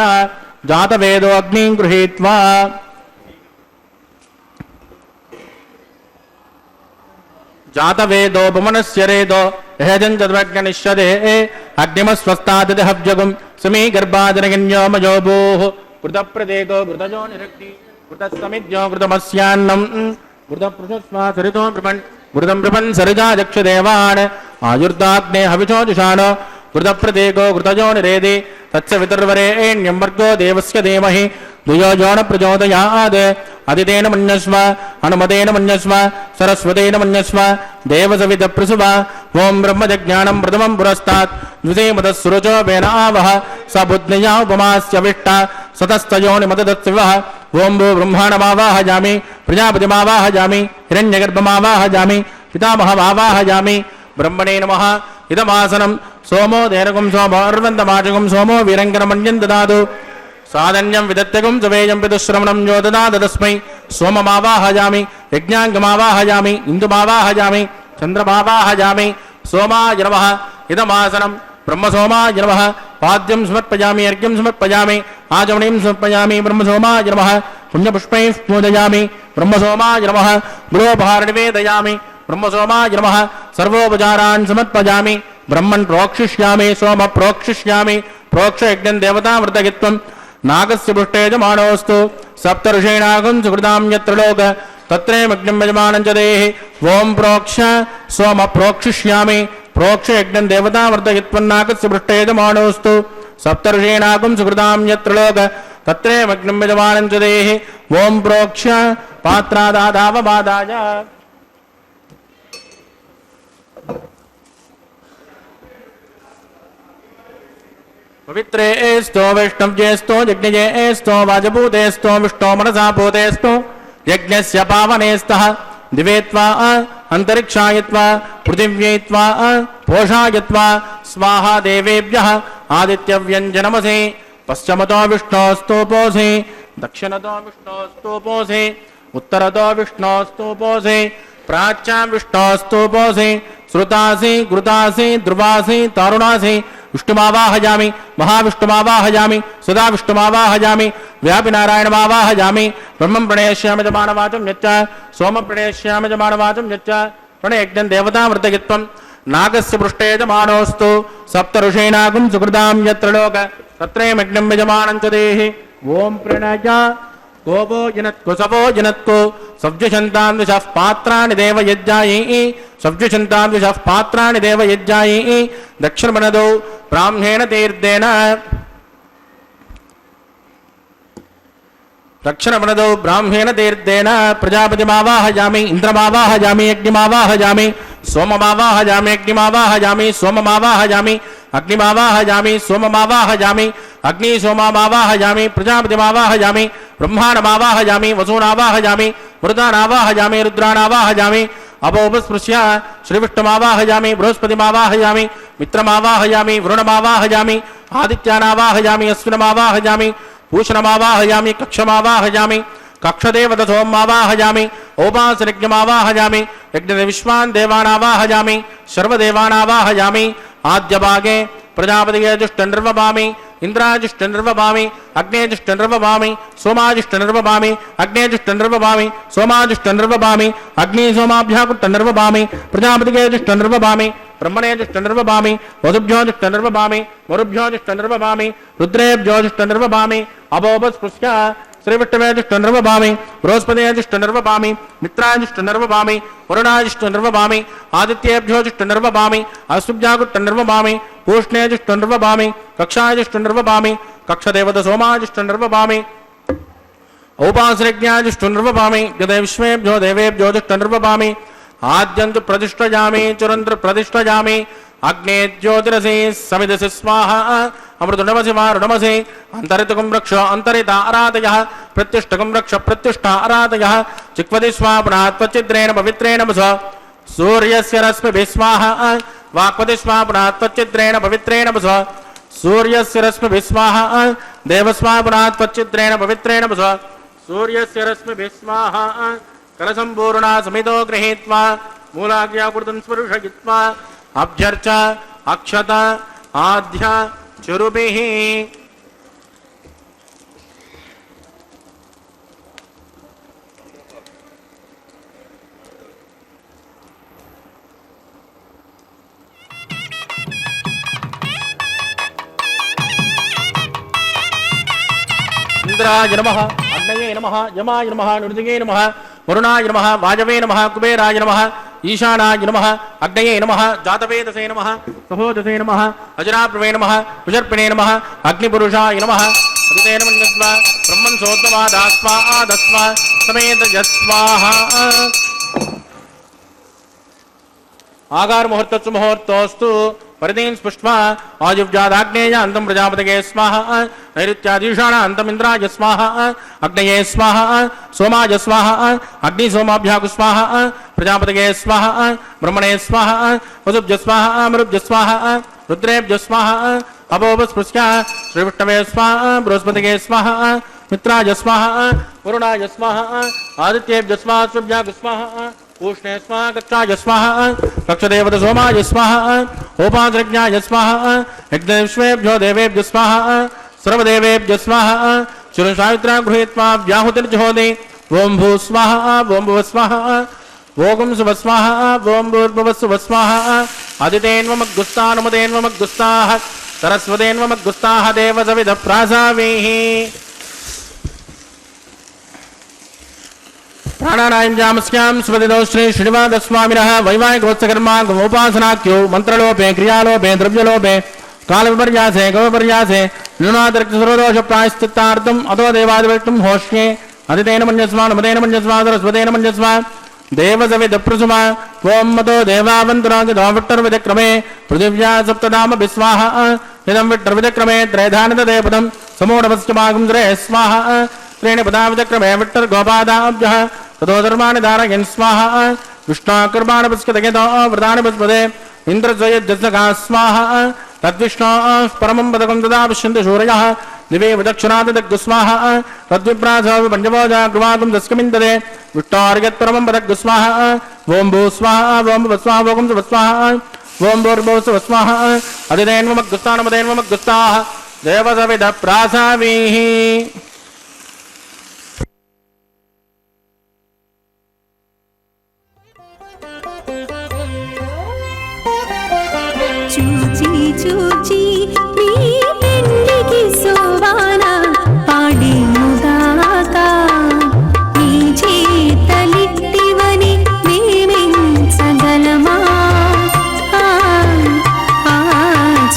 जातवेदो अग्निं गृहीत्वा जातवेदोपमनस्य रेदो हेजञ्जद्वग्निष्यदे अग्निमस्वस्तादिहव्यगुं समी गर्भाजनगन्यो मयोभूः कृतप्रदेको कृतजो निरक्ति कृतसमिद्यो कृतमस्यान्नं कृतपृषस्वा सरितो ब्रह्मन् कृतं ब्रह्मन् सरिजा चक्षुदेवान् आयुर्दाग्ने हविषो जुषाणो कृतप्रदेको कृतजो निरेदि तत्सवितुर्वरेण्यं वर्गो देवस्य धीमहि धियो यो न प्रचोदयात् अदितेन मन्यस्व अनुमतेन मन्यस्व सरस्वतेन मन्यस्व देवसवितप्रसुव ओं ब्रह्मजज्ञानं प्रथमं पुरस्तात् द्वितीयमतः वेन आवह स बुद्ध्या उपमास्य विष्ट सतस्तयोनिमतदत्सिवः ओं भू ब्रह्माणमावाहयामि प्रजापतिमावाहयामि हिरण्यगर्भमावाहयामि पितामहमावाहयामि ब्रह्मणे नमः इदमासनं सोमो देनकुं सोमो अर्वन्दमाचकुं सोमो वीरङ्करमण्यं ददातु साधन्यं विदत्तकुं सवेयं पितुश्रवणं यो ददात तस्मै सोममावाहयामि यज्ञाङ्गमावाहयामि इन्दुमावाहयामि चन्द्रमावाहयामि सोमाय नमः इदमासनं ब्रह्मसोमाय नमः पाद्यं समर्पयामि अर्घ्यं समर्पयामि आचमनीं समर्पयामि ब्रह्मसोमाय नमः पुण्यपुष्पैः पूजयामि ब्रह्मसोमाय नमः गृहोपहारनिवेदयामि ब्रह्मसोमाय नमः सर्वोपचारान् समर्पयामि ब्रह्मन् प्रोक्षिष्यामि सोम प्रोक्षिष्यामि प्रोक्ष यज्ञं देवतामृतगित्वं नागस्य पृष्ठे यजमानोऽस्तु सप्तऋषीणागं सुकृतां यत्र लोक तत्रैमग्निं यजमानं च देहि ओं प्रोक्ष सोम प्रोक्षिष्यामि प्रोक्ष यज्ञं देवतामृतगित्वं नागस्य पृष्ठे यजमानोऽस्तु सप्तऋषीणागं सुकृतां यत्र लोक तत्रैमग्निं यजमानं च देहि ओं प्रोक्ष पात्रादादावबादाय पवित्रे एस्तो वैष्णव्येस्तो यज्ञेस्तो वाजभूतेस्तो विष्णो मनसा भूतेस्तो यज्ञस्य पावनेस्तः दिवेत्वा अंतरिक्षायत्वा पृथिव्यैत्वा पोषायत्वा स्वाहा देवेभ्यः आदित्यव्यञ्जनमसि पश्चिमतो विष्णोस्तोपोसि दक्षिणतो विष्णोस्तोपोसि उत्तरतो विष्णोस्तोपोसि प्राच्यां विष्णोस्तोपोसि श्रुतासि घृतासि ध्रुवासि तारुणासि विष्णुमावाहयामि महाविष्णुमावाहयामि सदा विष्णुमावाहयामि व्यापिनारायणमावाहयामि ब्रह्मं प्रणेष्यामि च मानवाचं यच्च सोमं प्रणेष्यामि च मानवाचं यच्च प्रणयज्ञं देवतामृतगित्वं नागस्य पृष्ठे यजमानोऽस्तु सप्तऋषीणागुं सुकृतां यत्र लोक तत्रैमग्निं यजमानं च देहि ओं प्रणय गोपो जनत्को सपो जनत्को सव्यशन्तान् विशः पात्राणि देवयज्ञायै सव्यशन्तान् विशः पात्राणि देवयज्ञायै दक्षिणमनदौ ब्राह्मेण तीर्थेन दक्षिणमनदौ ब्राह्मेण तीर्थेन प्रजापतिमावाहयामि इन्द्रमावाहयामि अग्निमावाहयामि सोममावाहयामि अग्निमावाहयामि सोममावाहयामि अग्निमावाहयामि सोममावाहयामि अग्नि सोममावाहयामि प्रजापतिमावाहयामि ब्रह्माणमावाहयामि वसूनावाहयामि मृदानावाहयामि रुद्राणावाहयामि अपोपस्पृश्य श्रीविष्णुमावाहयामि बृहस्पतिमावाहयामि मित्रमावाहयामि वरुणमावाहयामि आदित्यानावाहयामि अश्विनमावाहयामि पूषणमावाहयामि कक्षमावाहयामि कक्षदेवतसोमावाहयामि औपासनज्ञमावाहयामि यज्ञविश्वान् देवानावाहयामि सर्वदेवानावाहयामि आद्यभागे प्रजापतिजुष्टनिर्वपामि इंद्राजुष्टनिर्वपामि अग्नेजुष्टनिर्वपामि सोमाजुष्टनिर्वपामि अग्नेजुष्टनिर्वपामि सोमाजुष्टनिर्वपामि अग्नि सोमाभ्याकुष्टनिर्वपामि प्रजापतिजुष्टनिर्वपामि ब्रह्मणे जुष्टनिर्वभामि वसुभ्यो जुष्टनिर्वभामि वरुभ्यो जुष्टनिर्वभामि रुद्रेभ्यो जुष्टनिर्वभामि अभोपस्पृश्य श्रीविष्णवे जुष्टनिर्वभामि बृहस्पते जुष्टनिर्वभामि मित्राय जुष्टनिर्वभामि वरुणाय जुष्टनिर्वभामि आदित्येभ्यो जुष्टनिर्वभामि अस्तुभ्यागुष्टनिर्वभामि पूष्णे जुष्टनिर्वभामि कक्षाय जुष्टनिर्वभामि कक्षदेवत सोमाय जुष्टनिर्वभामि औपासृज्ञाय जुष्टनिर्वभामि यदे विश्वेभ्यो देवेभ्यो जुष्टनिर्वभामि आद्यन्तु प्रतिष्ठयामि चुरन्त्र प्रतिष्ठयामि अग्ने ज्योतिरसि समिदसि स्वाहा अमृतुनमसि वारुणमसि अन्तरितकं रक्ष अन्तरित आराधयः प्रत्युष्टकं रक्ष प्रत्युष्ट आराधयः चिक्वदि स्वाहा पुनः त्वच्चिद्रेण पवित्रेण वस सूर्यस्य रश्मिभिः स्वाहा वाक्वदि स्वाहा पुनः त्वच्चिद्रेण पवित्रेण वस सूर्यस्य रश्मिभिः स्वाहा देवस्वाहा पुनः त्वच्चिद्रेण पवित्रेण वस सूर्यस्य रश्मिभिः स्वाहा कलसम्पूर्णा समितो गृहीत्वा मूलाज्ञाकृतं स्पृशयित्वा अभ्यर्च अक्षत आद्य चुरुभिः इंद्राय नमः अग्नये नमः यमाय नमः नृसिंहे नमः वरुणाय नमः वाजवे नमः कुबेराय नमः ईशानाय नमः अग्नये नमः जातवेदसे नमः सहोदसे नमः अजराप्रवे नमः विशर्पिणे नमः अग्निपुरुषाय नमः अदितेन मन्यस्वा ब्रह्मन् सोत्तवादास्वा आदस्वा समेत यस्वाहा आगार मुहूर्तस्तु मुहूर्तोस्तु परिदीन स्पुष्पा आजुब्जादाग्नेय अंतम प्रजापतये स्वाहा नैऋत्याधीशानान्तम इंद्राय स्वाहा अग्नये स्वाहा सोमाय स्वाहा अग्नि सोमाभ्यागु स्वाहा प्रजापतये स्वाहा ब्रह्मणे स्वाहा वसुभ्य स्वाहा मरुभ्य स्वाहा रुद्रेभ्य स्वाहा अभोपस्पृश्य श्रीविष्णवे स्वाहा बृहस्पतये स्वाहा मित्राय स्वाहा वरुणाय स्वाहा आदित्येभ्य स्वाहा शुभ्यागु स्वाहा पूष्णे स्वाहा कक्षाय स्वाहा कक्षदेवत सोमाय स्वाहा उपासृज्ञाय स्वाहा यज्ञविश्वेभ्यो देवेभ्य स्वाहा सर्वदेवेभ्य स्वाहा चिरसावित्रा गृहीत्वा व्याहुतिर्जुहोति ओं भू स्वाहा ओं भुव स्वाहा ओं शुभ स्वाहा ओं भूर्भुवः शुभ स्वाहा आदितेन्वमग्गुस्तानुमतेन्वमग्गुस्ताः सरस्वतेन्वमग्गुस्ताः देवसविधः प्रासावीः प्राणानायं जामस्यां स्वदिनो श्री श्रीनिवासस्वामिनः वैवाहिकोत्सकर्मा गोपासनाख्यो मन्त्रलोपे क्रियालोपे द्रव्यलोपे कालविपर्यासे गवपर्यासे न्यूनातिरिक्तसर्वदोष प्रायश्चित्तार्थम् अतो देवादिवक्तुं होष्ये अदितेन मन्यस्वा नमतेन मन्यस्वा सरस्वतेन मन्यस्वा देवसविधप्रसुमा त्वं मतो देवावन्तराजदाविट्टर्विदक्रमे पृथिव्या सप्तधाम विस्वाहा इदं विट्टर्विदक्रमे त्रैधानददेपदं समोढवस्यमागं श्रेः स्वाहा त्रीणि पदाविदक्रमे विट्टर्गोपादाभ्यः ततो धर्माणि धारयन् स्वाहा विष्णाकुर्बाणपुष्कतयतो व्रतानिपस्पदे इन्द्रजयज्जसका स्वाहा तद्विष्णो परमं पदकं तदा पश्यन्ति शूरयः दिवे विदक्षिणादिदग्गु स्वाहा तद्विप्रासो पञ्चभोजा कृवाकुं दस्कमिन्ददे विष्णोर्यत्परमं पदग्गु स्वाहा ओं भू स्वाहा ओं भुव स्वाहा ओं शुभ स्वाहा ओं भूर्भुवः शुभ स्वाहा अदितेन्वमग्गुस्तानमदेन्वमग्गुस्ताः देवसविधः प्रासावीः చూచి చూచి నీ పెళ్ళికి సోవానా పాడేముగాక నీ చేతలిట్టివని మేమించగలమా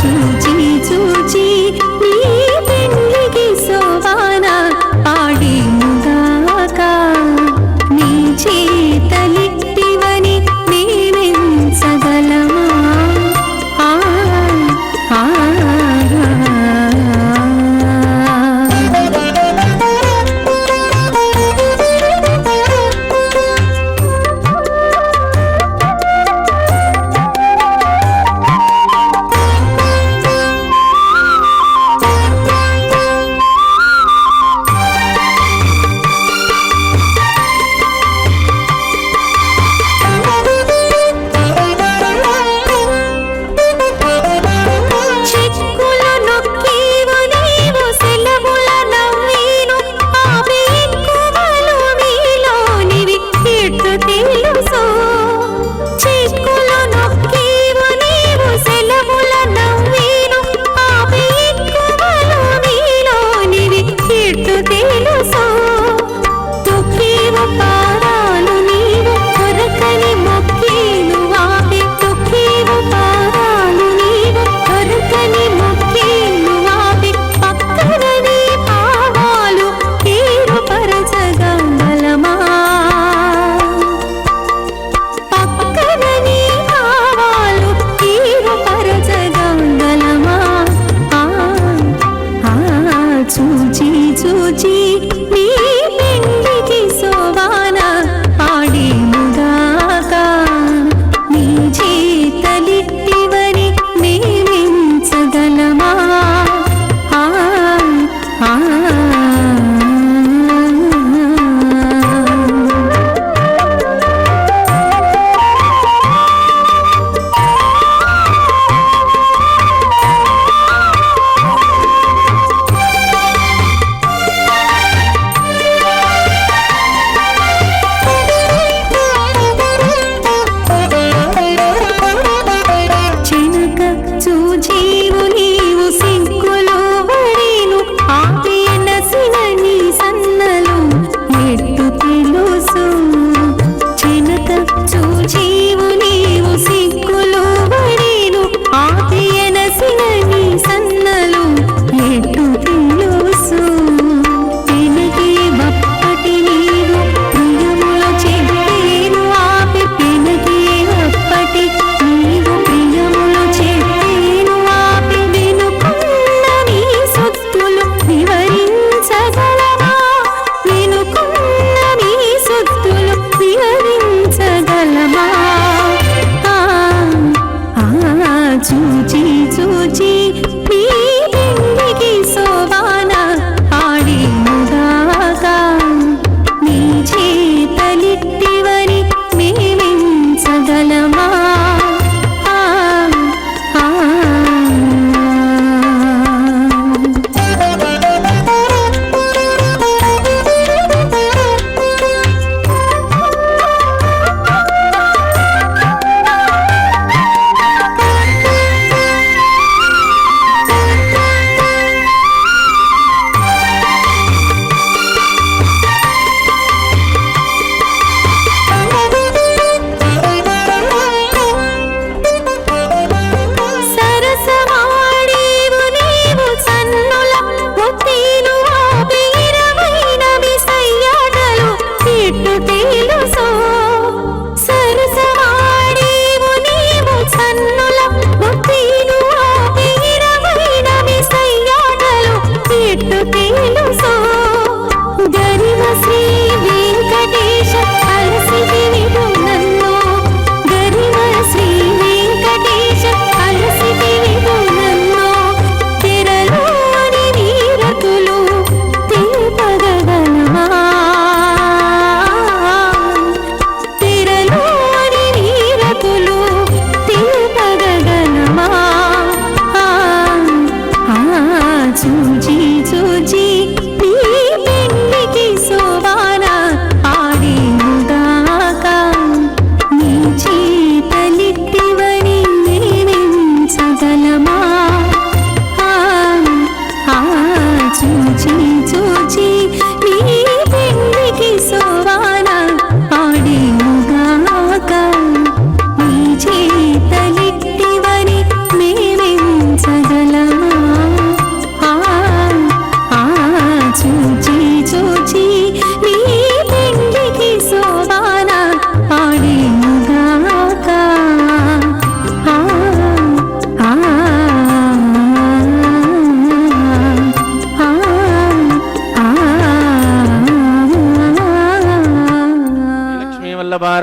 చూచి చూచి నీ పెళ్ళికి సోవానా పాడేముగాక నీ చేతలిట్టివని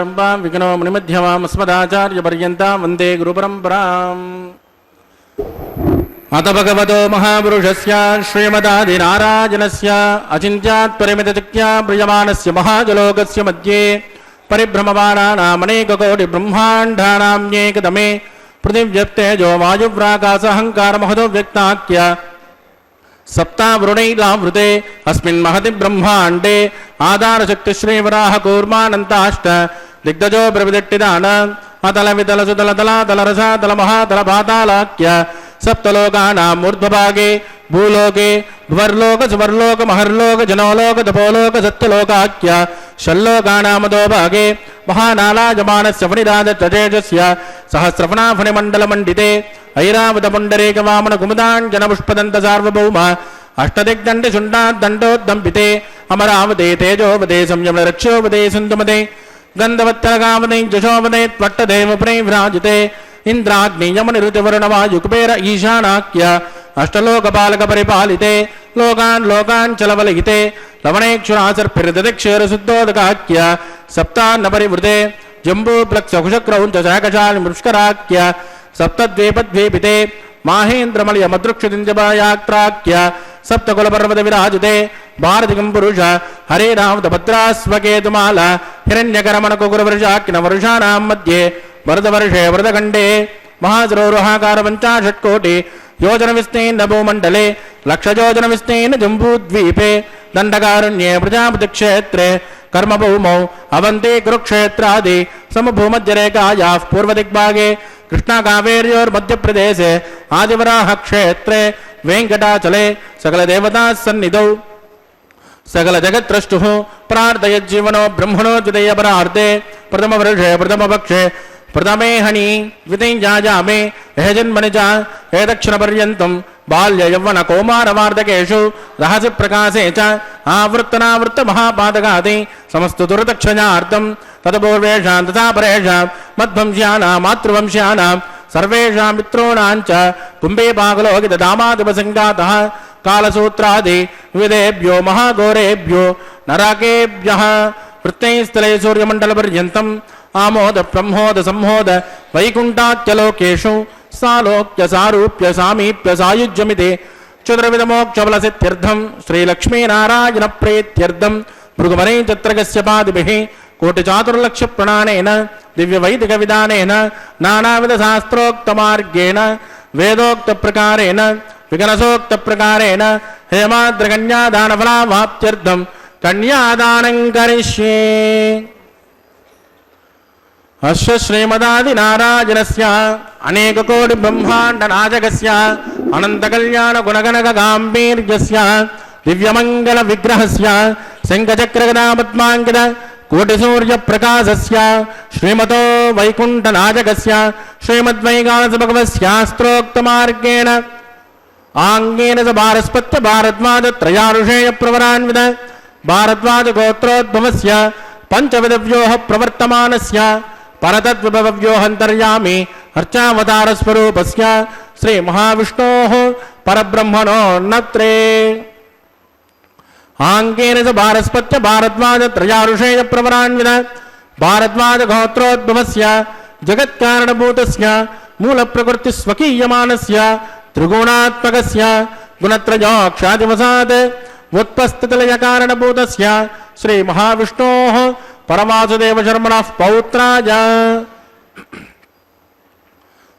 सदाशिवसमारम्भां विघ्नो मुनिमध्यमाम् अस्मदाचार्यपर्यन्तां वन्दे गुरुपरम्पराम्। अथ भगवतो महापुरुषस्य श्रीमदादिनारायणस्य अचिन्त्यात् परिमितशक्त्या प्रियमाणस्य महाजलोकस्य मध्ये परिभ्रममाणानामनेककोटिब्रह्माण्डानाम्येकतमे पृथिव्यप्तेजो वायुव्राकाशहङ्कारमहतो व्यक्ताख्य सप्तावृणैलावृते अस्मिन् महति ब्रह्माण्डे आधारशक्तिश्रीवराह कूर्मानन्ताष्ट दिग्गजो प्रविदट्टिदान अतल वितल सुतल तलातल रसातल महातल पातालाख्य सप्तलोकानाम् ऊर्ध्वभागे भूलोके भुवर्लोक सुवर्लोक महर्लोक जनोलोक तपोलोक सत्यलोकाख्य षल्लोकानामधोभागे महानालायमानस्य फणिराजतेजस्य सहस्रफणाफणिमण्डलमण्डिते ऐरावतपुण्डरीकवामनकुमुदाञ्जनपुष्पदन्त सार्वभौम अष्टदिग्दण्डशुण्डाद्दण्डोद्दम्पिते अमरावते तेजोवते संयमरक्षोवते सुन्दमते गन्धवत्तरगावते जशोवते त्वट्टदेवपुरे विराजिते इन्द्राग्नियमनिरुतिवरुणवायुकुबेर ईशानाख्य अष्टलोकपालकपरिपालिते लोकान् लोकान् चलवलहिते लवणेक्षुरासर्पिरदक्षेरशुद्धोदकाख्य सप्तान्नपरिवृते जम्बूप्लक्षकुशक्रौञ्चशाकशालिमुष्कराख्य सप्तद्वीपद्वीपिते माहेन्द्रमलयमदृक्षतिञ्जपायात्राख्य सप्तकुलपर्वतविराजिते भारतिकं पुरुष हरे रामतभद्रास्वकेतुमाल हिरण्यकरमणकुकुरवर्षाख्यनवर्षाणां मध्ये वरदवर्षे वरदखण्डे महासरोरुहाकार पञ्चाशत्कोटि योजनविस्तीर्ण भूमण्डले लक्षयोजनविस्तीर्ण जम्बूद्वीपे दण्डकारण्ये प्रजापतिक्षेत्रे कर्मभूमौ अवन्ति कुरुक्षेत्रादि समभूमध्यरेखायाः पूर्वदिग्भागे कृष्णाकावेर्योर्मध्यप्रदेशे आदिवराहक्षेत्रे वेङ्कटाचले सकलदेवतासन्निधौ सकलजगत्त्रष्टुः प्रार्थयज्जीवनो ब्रह्मणो द्वितीयपरार्धे प्रथमवर्षे प्रथमपक्षे प्रथमे हनि द्वितीयाजामे जन्मनि च एदक्षिणपर्यन्तं बाल्ययौवन कौमारवार्धकेषु रहसि प्रकाशे च आवृत्तनावृत्तमहापादकादि समस्तदुर्दक्षिणार्थं तत्पूर्वेषां तथा परेषां मद्वंश्यानां मातृवंश्यानां सर्वेषां मित्रोणां च कुम्भीपाकलोकितदामादिपसङ्गातः कालसूत्रादि विविधेभ्यो महाघोरेभ्यो नरकेभ्यः वृत्तैस्थले सूर्यमण्डलपर्यन्तम् आमोद ब्रह्मोद संहोद वैकुण्ठाख्यलोकेषु सालोक्य सारूप्य सामीप्य सायुज्यमिति चतुर्विधमोक्षफलसिद्ध्यर्थं श्रीलक्ष्मीनारायणप्रीत्यर्थं भृगुमनैचत्रगस्य पादिभिः कोटिचातुर्लक्षप्रणानेन दिव्यवैदिकविधानेन नानाविधशास्त्रोक्तमार्गेण वेदोक्तप्रकारेण विगणसोक्तप्रकारेण हेमाद्रकन्यादानफलावाप्त्यर्थं कन्यादानं करिष्ये। अस्य श्रीमदादिनारायणस्य अनेककोटिब्रह्माण्डनायकस्य अनन्तकल्याणगुणगणगाम्भीर्यस्य दिव्यमङ्गलविग्रहस्य शङ्खचक्रगदापद्माङ्कित कोटिसूर्यप्रकाशस्य श्रीमतो वैकुण्ठनायकस्य श्रीमद्वैगानसभगवत्शास्त्रोक्तमार्गेण आङ्गेन च भारस्पत्य भारद्वाजत्रयारुषेयप्रवरान्वित भारद्वाजगोत्रोद्भवस्य पञ्चविधव्योः प्रवर्तमानस्य परतद्विभवव्योऽन्तर्यामि अर्चावतारस्वरूपस्य श्रीमहाविष्णोः परब्रह्मणो नत्रे आङ्गेन च भारस्पत्य भारद्वाजत्रयारुषेयप्रवरान्वित भारद्वाजगोत्रोद्भवस्य जगत्कारणभूतस्य मूलप्रकृतिस्वकीयमानस्य त्रिगुणात्मकस्य गुणत्रयोक्षादिवसात् उत्पस्थितिलयकारणभूतस्य श्रीमहाविष्णोः परवासुदेवशर्मणः पौत्राय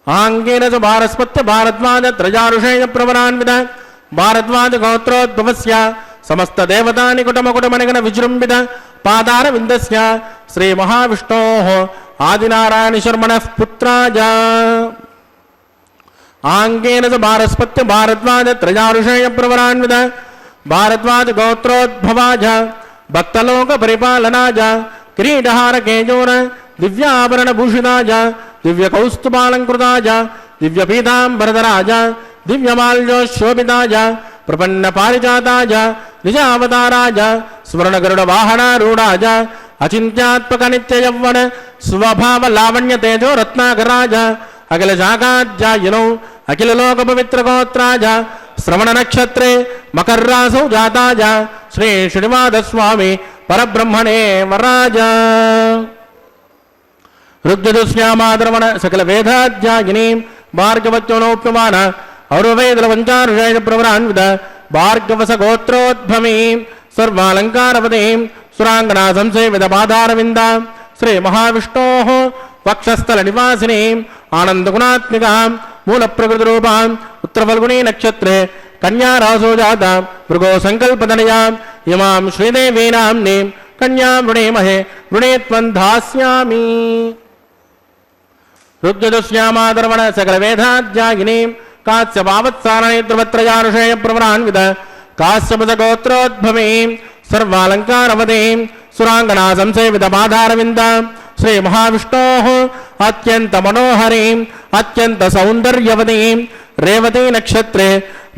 आङ्गेन च भारस्पत्य भारद्वाजत्रयारुषेयप्रवरान्वित भारद्वाजगोत्रोद्भवस्य समस्तदेवतानिकुटमकुटमणिगण विजृम्भित पादारविन्दस्य श्रीमहाविष्णोः आदिनारायणशर्मणः पुत्राय आङ्गेन च भारस्पत्य भारद्वाजत्रयारुषेयप्रवरान्वित भारद्वाजगोत्रोद्भवाय भक्तलोकपरिपालनाय किरीटहारकेयोन दिव्याभरणभूषिताय दिव्यकौस्तुभालङ्कृताय दिव्यपीताम्बरधराय दिव्यमाल्योशोभिताय प्रपन्नपारिजाताय निजावताराय स्वर्णगरुडवाहनारूढाय अचिन्त्यात्मकनित्ययौवन स्वभावलावण्यतेजो रत्नाकराय अखिलशाखाध्यायिनौ अखिललोकपवित्रगोत्राय श्रवणनक्षत्रे मकर्रासौ जाताय श्री श्रीनिवासस्वामी परब्रह्मणे वराय ருக்ஜதுஸ்யாமாதரவண சகல வேதாத்யாகினீம் பார்கவச்சோனோப்யமான ஔரவேதலவஞ்சாருஷேய பிரவரான்வித பார்கவச கோத்ரோத்பவீம் சர்வாலங்காரவதீம் சுராங்கனா சம்சேவித பாதாரவிந்தாம் ஸ்ரீ மகாவிஷ்ணோः வக்ஷஸ்தல நிவாசினீம் ஆனந்தகுணாத்மிகாம் மூலப்பிரகிருதிரூபாம் உத்தரவல்குணி நட்சத்திரே கன்யா ராசோ ஜாதாம் மிருகோ சங்கல்பதனயாம் இமாம் ஸ்ரீதேவீனாம் நீம் கன்யாம் ருணேமஹே ருணேத்வம் தாஸ்யாமி. ருக்ஜதுஸ்யாமாதரவண சகல வேதாத்யாகினீம் காஸ்யபாவத்சாரணே த்ருவத்ரயானுஷேய பிரவரான்வித காஸ்யபதகோத்ரோத்பவீம் சர்வாலங்காரவதீம் சுராங்கனா சம்சேவித பாதாரவிந்தாம் ஸ்ரீ மகாவிஷ்ணோः அத்யந்த மனோஹரீம் அத்யந்த சௌந்தர்யவதீம் ரேவதி நக்ஷத்ரே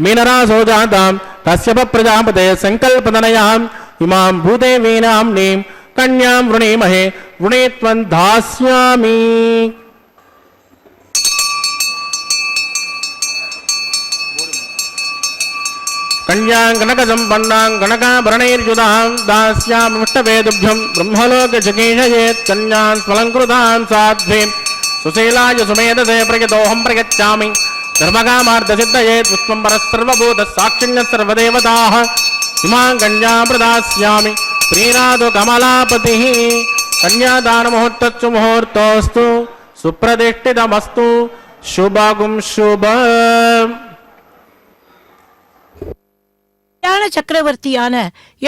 மீனராசோ ஜாதாம் கஸ்யப பிரஜாபதே சங்கல்பதனயாம் இமாம் பூதேவீனாம் நீம் கன்யாம் ருணேமஹே ருணேத்வம் தாஸ்யாமி. கன்யாங்கனகசம்பன்னாங் கனகாபரணைர்யுதாம் தாஸ்யாமிஷ்டவேதுभ्यं ब्रह्मलोकजगीषयेत् कन्यान् स्वलङ्कृतान् साध्वीं सुशीलाय सुमेधसे प्रयतोऽहं प्रयच्छामि धर्मकामार्थसिद्धयेत् पुष्पं परस्सर्वभूतसाक्षिण्यः सर्वदेवताः इमां कन्यां प्रदास्यामि प्रीणादो कमलापतिः. कन्यादानमुहूर्तस्सु मुहूर्तोऽस्तु सुप्रतिष्ठितमस्तु शुभगुं शुभ. சக்கரவர்த்தியான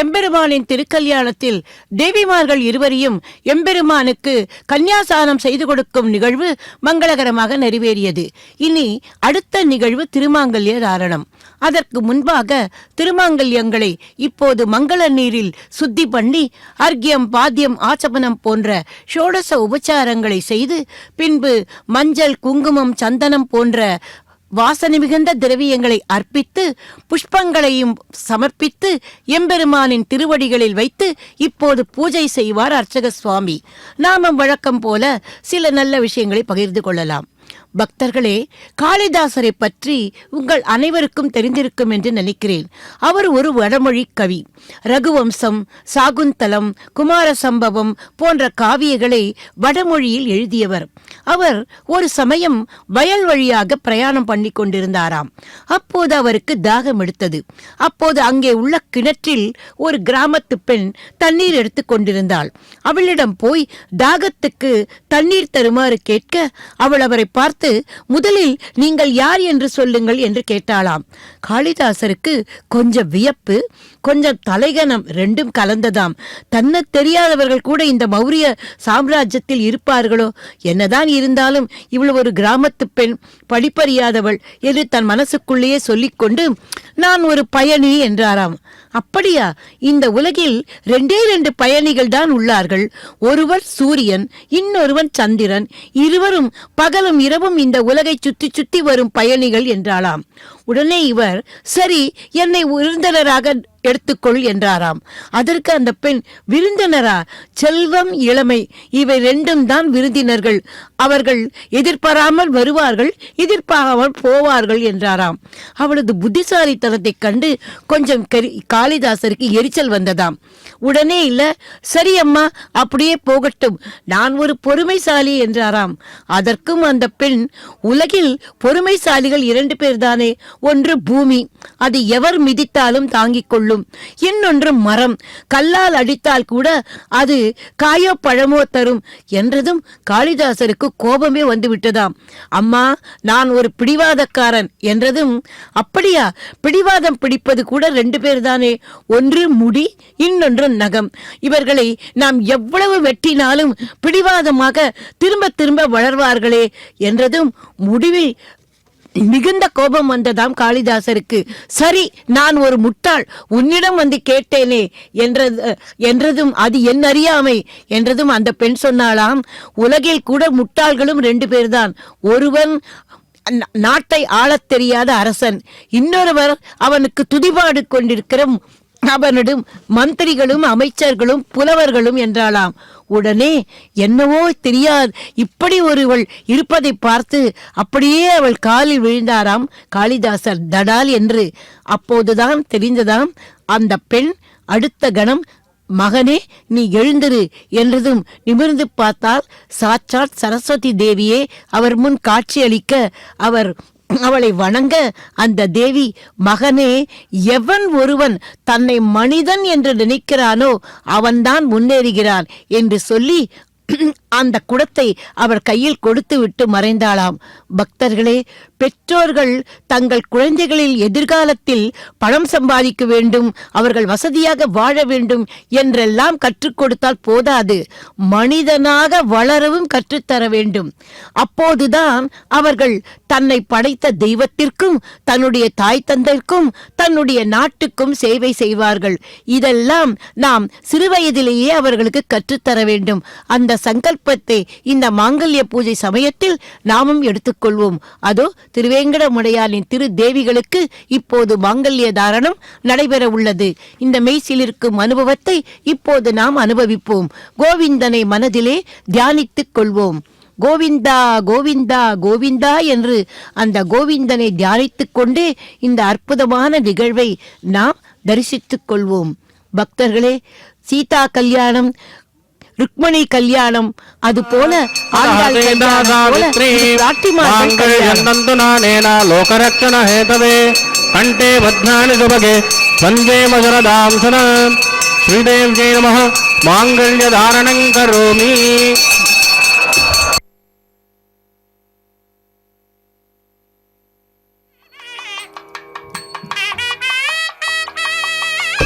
எம்பெருமானின் திருக்கல்யாணத்தில் தேவிமார்கள் இருவரையும் எம்பெருமானுக்கு கன்யாசானம் செய்து கொடுக்கும் நிகழ்வு மங்களகரமாக நிறைவேறியது. இனி அடுத்த நிகழ்வு திருமாங்கல்ய தாரணம். அதற்கு முன்பாக திருமாங்கல்யங்களை இப்போது மங்கள நீரில் சுத்தி பண்ணி அர்க்கியம் பாத்தியம் ஆச்சபனம் போன்ற ஷோடச உபச்சாரங்களை செய்து பின்பு மஞ்சள் குங்குமம் சந்தனம் போன்ற வாசனை மிகுந்த திரவியங்களை அர்ப்பித்து புஷ்பங்களையும் சமர்ப்பித்து எம்பெருமானின் திருவடிகளில் வைத்து இப்போது பூஜை செய்வார் அர்ச்சக சுவாமி. நாமும் வழக்கம் போல சில நல்ல விஷயங்களை பகிர்ந்து கொள்ளலாம். பக்தர்களே, காளிதாசரை பற்றி உங்கள் அனைவருக்கும் தெரிந்திருக்கும் என்று நினைக்கிறேன். அவர் ஒரு வடமொழி கவி. ரகுவம்சம், சாகுந்தலம், குமார சம்பவம் போன்ற காவியங்களை வடமொழியில் எழுதியவர். அவர் ஒரு சமயம் வயல் வழியாக பிரயாணம் பண்ணி கொண்டிருந்தாராம். அப்போது அவருக்கு தாகம் எடுத்தது. அப்போது அங்கே உள்ள கிணற்றில் ஒரு கிராமத்து பெண் தண்ணீர் எடுத்து கொண்டிருந்தாள். அவளிடம் போய் தாகத்துக்கு தண்ணீர் தருமாறு கேட்க அவள் அவரை பார்த்து, முதலில் நீங்கள் யார் என்று சொல்லுங்கள் என்று கேட்டாளாம். காளிதாசருக்கு கொஞ்சம் வியப்பு, கொஞ்சம் தலைகனம் ரெண்டும் கலந்ததாம். தன்னை தெரியாதவர்கள் கூட இந்த மௌரிய சாம்ராஜ்யத்தில் இருப்பார்களோ? என்னதான் இருந்தாலும் இவள் ஒரு கிராமத்து பெண், படிப்பறியாதவள் என்று தன் மனசுக்குள்ளேயே சொல்லிக்கொண்டு, நான் ஒரு பயணி என்றாராம். அப்படியா? இந்த உலகில் 2 பயணிகள் தான் உள்ளார்கள். ஒருவர் சூரியன், இன்னொருவன் சந்திரன். இருவரும் பகலும் இரவும் இந்த உலகை சுற்றி சுற்றி வரும் பயணிகள் என்றாளாம். உடனே இவர், சரி, என்னை விருந்தினராக எடுத்துக்கொள் என்றாராம். அதற்கு அந்த பெண், விருந்தினரா? செல்வம், இளமை இவை 2ம் தான் விருந்தினர்கள். அவர்கள் எதிர்பாராமல் வருவார்கள், எதிர்பாராமல் போவார்கள் என்றாராம். அவளது புத்திசாலித்தனத்தை கண்டு கொஞ்சம் காளிதாசருக்கு எரிச்சல் வந்ததாம். உடனே இல்ல, சரி அம்மா, அப்படியே போகட்டும், நான் ஒரு பொறுமைசாலி என்றாராம். அதற்கும் அந்த பெண், உலகில் பொறுமைசாலிகள் 2 பேர் தானே. ஒன்று பூமி, அது எவர் மிதித்தாலும் தாங்கிக் கொள்ளும். இன்னொன்று மரம், கல்லால் அடித்தால் கூட அது காயோ பழமோ தரும் என்றதும் காளிதாசருக்கு கோபமே வந்துவிட்டதாம். அம்மா, நான் ஒரு பிடிவாதக்காரன் என்றதும், அப்படியா? பிடிவாதம் பிடிப்பது கூட 2 பேர் தானே. ஒன்று முடி, இன்னொன்று நகம். இவர்களை நாம் எவ்வளவு வெட்டினாலும் பிடிவாதமாக திரும்ப திரும்ப வளர்வார்களே என்றதும் முடிவில் மிகுந்த கோபம் வந்ததாம் காளிதாசருக்கு. சரி, நான் ஒரு முட்டாள், உன்னிடம் வந்து கேட்டேனே என்றதும், அது என் அறியாமை என்றதும் அந்த பெண் சொன்னாலாம், உலகில் கூட முட்டாள்களும் 2 பேர்தான். ஒருவன் நாட்டை ஆளத் தெரியாத அரசன், இன்னொருவர் அவனுக்கு துதிபாடு கொண்டிருக்கிற அவனிடம் மந்திரிகளும் அமைச்சர்களும் புலவர்களும் என்றாளாம். உடனே என்னவோ தெரியாது இப்படி ஒருவள் இருப்பதை பார்த்து அப்படியே அவள் காலில் விழுந்தாராம் காளிதாசர், தடால் என்று. அப்போதுதான் தெரிந்ததாம் அந்த பெண் அடுத்த கணம் மகனே, நீ எழுந்திரு என்றதும் நிமிர்ந்து பார்த்தால் சாட்சாத் சரஸ்வதி தேவியே அவர் முன் காட்சியளிக்க அவளை வணங்க அந்த தேவி, மகனே, எவன் ஒருவன் தன்னை மனிதன் என்று நினைக்கிறானோ அவன்தான் முன்னேறுகிறான் என்று சொல்லி அந்த குடத்தை அவர் கையில் கொடுத்து விட்டு மறைந்தாளாம். பக்தர்களே, பெற்றோர்கள் தங்கள் குழந்தைகளில் எதிர்காலத்தில் பணம் சம்பாதிக்க வேண்டும், அவர்கள் வசதியாக வாழ வேண்டும் என்றெல்லாம் கற்றுக் கொடுத்தால் போதாது, மனிதனாக வளரவும் கற்றுத்தர வேண்டும். அப்போதுதான் அவர்கள் தன்னை படைத்த தெய்வத்திற்கும் தன்னுடைய தாய் தந்தைக்கும் தன்னுடைய நாட்டுக்கும் சேவை செய்வார்கள். இதெல்லாம் நாம் சிறுவயதிலேயே அவர்களுக்கு கற்றுத்தர வேண்டும். அந்த சங்கல்பத்தை இந்த மாங்கல்ய பூஜை சமயத்தில் நாமும் எடுத்துக்கொள்வோம். அதோ திருவேங்கடமுடையானின் திரு தேவிகளுக்கு இப்போது மாங்கல்ய தாரணம் நடைபெற உள்ளது. இந்த மெய்சிலிருக்கும் அனுபவத்தை இப்போது நாம் அனுபவிப்போம். கோவிந்தனை மனதிலே தியானித்துக் கொள்வோம். கோவிந்தா கோவிந்தா கோவிந்தா என்று அந்த கோவிந்தனை தியானித்துக் கொண்டே இந்த அற்புதமான நிகழ்வை நாம் தரிசித்துக் கொள்வோம். பக்தர்களே, சீதா கல்யாணம், ருக்மணி கல்யாணம், அது போல லோகரட்சண ஹேதவே கண்டே பத்மானி சுபகே வந்தே மதுரதாம் சனம் ஸ்ரீதேவ்யை நமः மாங்கல்ய தாரணம் கரோமி.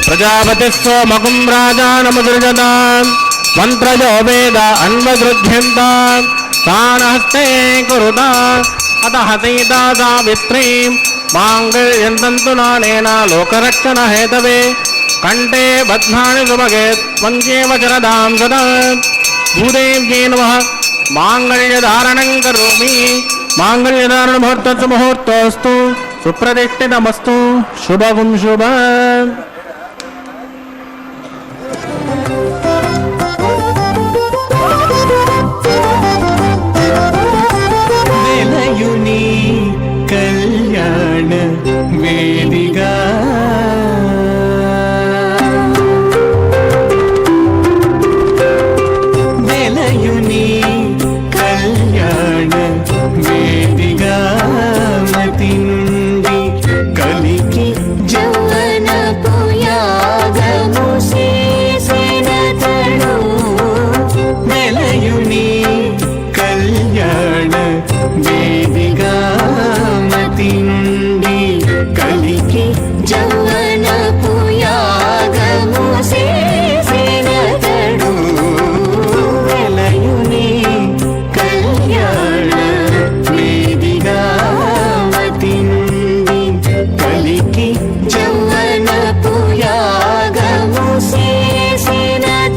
प्रजापति सोमकुं राजानमुसृजताम् मन्त्रयो वेद अन्वगृह्यन्ताम् तान् हस्ते कुरुताम् अतः सीता सावित्रीं माङ्गल्यं तन्तु नानेन लोकरक्षण हेतवे कण्ठे बध्नानि सुभगे त्वं वचरदां सदा भूदेव्यै नमः माङ्गल्यधारणं करोमि. माङ्गल्यधारण मुहूर्तोऽस्तु सुप्रतिष्ठितमस्तु शुभं शुभम्. कल्याण वेदिका वेलयुनी कल्याण वेदिका मति नुंडी कलिकी जवन पुयागमु शेषनतडु वेलयुनी कल्याण वेदिका నుండి కలికి जवन पुयागमु शेषनतडु వెలయుని కళ్యాణ వేదిగా మతి నుండి కలికి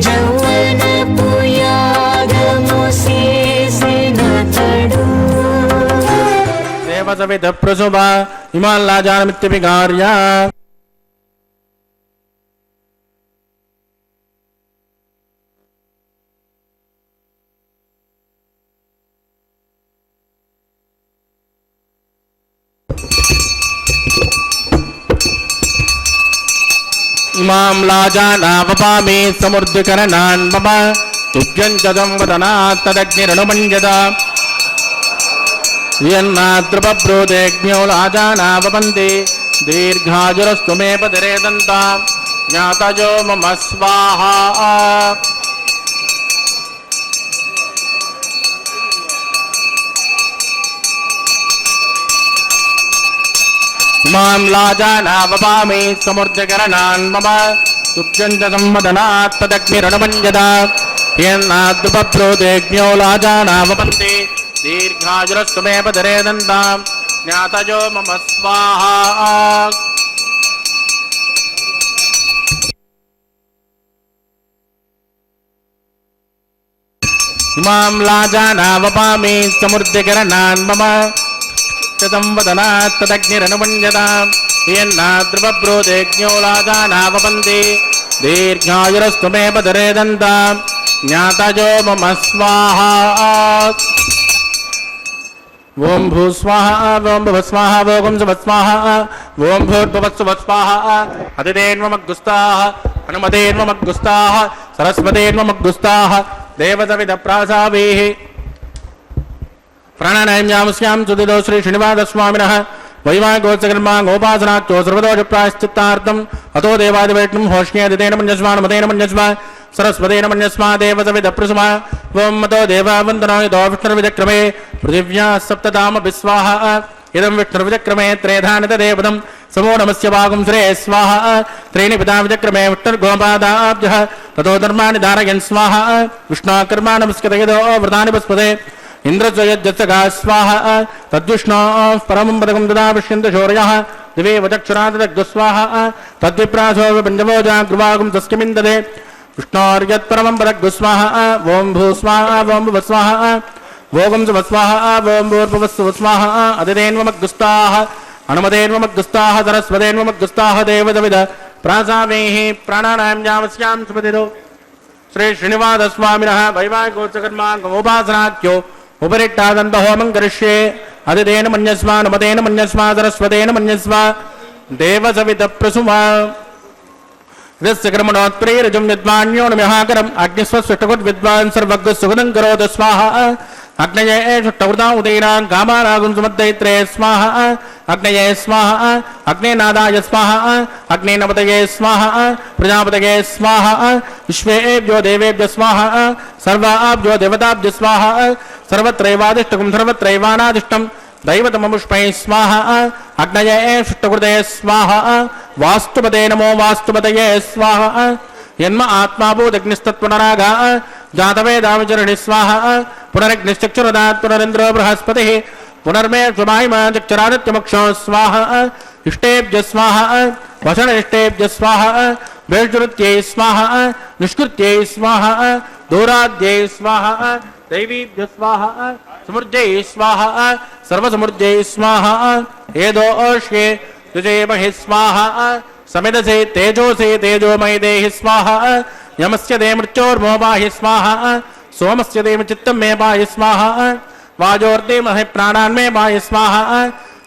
जवन पुयागमु शेषनतडु प्रसुभा इमाल्लाजानमित्यभिकार्या इमां लाजानावपामि समृद्धिकरणान् मम तुभ्यञ्जदं वदनात् तदग्निरनुमञ्जत यन्नाद्रुपब्रूतेऽग्न्यो लाजानावपन्ति दीर्घायुरस्तु मे पतिरे दन्तां ज्ञातयो मम स्वाहा इमां लाजानावपामि समृद्धिकरणान् मम तुभ्यञ्जदं वदनात् तदग्निरनुमञ्जत यन्नाद्रुपब्रूतेऽग्न्यो लाजानावपन्ति दीर्घायुरस्तु मे पतिरे दन्तां ज्ञातयो मम स्वाहा इमां लाजानावपामि समृद्धिकरणान् मम शतं वदनात् तदग्निरनुमञ्जत यन्नाद्रुपब्रूतेऽग्न्यो लाजानावपन्ति दीर्घायुरस्तु मे पतिरे दन्तां ज्ञातयो मम स्वाहा ओम भूस्वाहा ओम भवस्वाहा ओम सुवस्वाहा ओम भूर्भुवस्सुवस्वाहा अतिदेन्वमग्गुस्ताः हनुमतेन्वमग्गुस्ताः सरस्वतेन्वमग्गुस्ताः देवतविदप्रासावीः प्राणानायम्यामुस्यां सुदिदो श्री श्रीनिवासस्वामिनः वैवाहिकोत्सकर्माङ्गोपासनाख्यो सर्वदोषप्रायश्चित्तार्थम् अतो देवादिवेष्णुं होष्ण्यदितेन मन्यस्मा नमतेन मन्यस्मा सरस्वतेन मन्यस्मा देवतविदप्रसुमा ओं मतो देवावन्दनो यतो विष्णुर्विचक्रमे पृथिव्याः सप्ततामपि स्वाहा इदं विष्णुर्विचक्रमे त्रेधानितदेवतं समो नमस्य वागुं श्रे स्वाहा त्रीणि पिता विचक्रमे विष्णुर्गोपादाब्जः ततो धर्माणि धारयन् स्वाहा विष्णुकर्मा नमस्कृतयदो व्रतानि पस्पदे इन्द्रजयज्जत्सगा स्वाहा तद्विष्णोः परमं पदकं ददा पश्यन्तु शौर्यः दिवे वचक्षुरादग्स्वाहा तद्विप्रासो पञ्चभोजा गृवागुं तस्किमिन्ददे विष्णोर्यत्परमं पदग्स्वाहा ओं भूस्वाहा ओं भुवस्वाहा ओं सुवस्वाहा ओं भूर्भुवस्सुवस्वाहा अदितेन्वमग्गुस्ताः हनुमतेन्वमग्गुस्ताः सरस्वतेन्वमग्गुस्ताः देवतविद प्रासावेः प्राणानायम्यावस्यां सुपतितो श्री श्रीनिवासस्वामिनः वैवाहिकोत्सकर्माङ्गोपासनाख्यो उपरिट्टादन्तहोमं करिष्ये अदितेन मन्यस्मा नमतेन मन्यस्मा सरस्वतेन मन्यस्मा देवसवितप्रसुमा यस्य कर्मणोत्प्रेरजं विद्वान्यो नमहाकरम् अग्निस्वस्विष्टकुद्विद्वान् सर्वज्ञसुगतं करोतु स्वाहा अग्नये षट्टवृता उदयनां कामानागुं सुमद्दैत्रे स्वाहा अग्नये स्वाहा अग्नेनादाय स्वाहा अग्नेनपतये स्वाहा प्रजापतये स्वाहा विश्वेभ्यो देवेभ्यो स्वाहा सर्वाभ्यो देवताभ्यो स्वाहा सर्वत्रैवादिष्टकं सर्वत्रैवानादिष्टं दैवतमपुष्पै स्वाहा अग्नये षट्टकृते स्वाहा वास्तुपते नमो वास्तुपतये स्वाहा यन्म आत्मा भूदग्निस्तत्पुनरागा जातवेदाविचरणि स्वाहा पुनरग्निश्चक्षुरदात् पुनरिन्द्रो बृहस्पतिः पुनर्मे स्वमाहिमा चक्षरादित्यमक्षो स्वाहा इष्टेभ्य स्वाहा वचननिष्टेभ्य स्वाहा वेष्टुरुत्यै स्वाहा निष्कृत्यै स्वाहा दूराद्यै स्वाहा दैवीभ्य स्वाहा समृद्ध्यै स्वाहा सर्वसमृद्ध्यै स्वाहा एदोष्ये तुजेमहि स्वाहा समिदसे तेजोसे तेजोमयि देहि स्वाहा यमस्य दे मृत्योर्मोपाहि स्वाहा सोमस्य दे चित्तं मे पाहि स्वाहा वाजोर्दे महे प्राणान् मे पाहि स्वाहा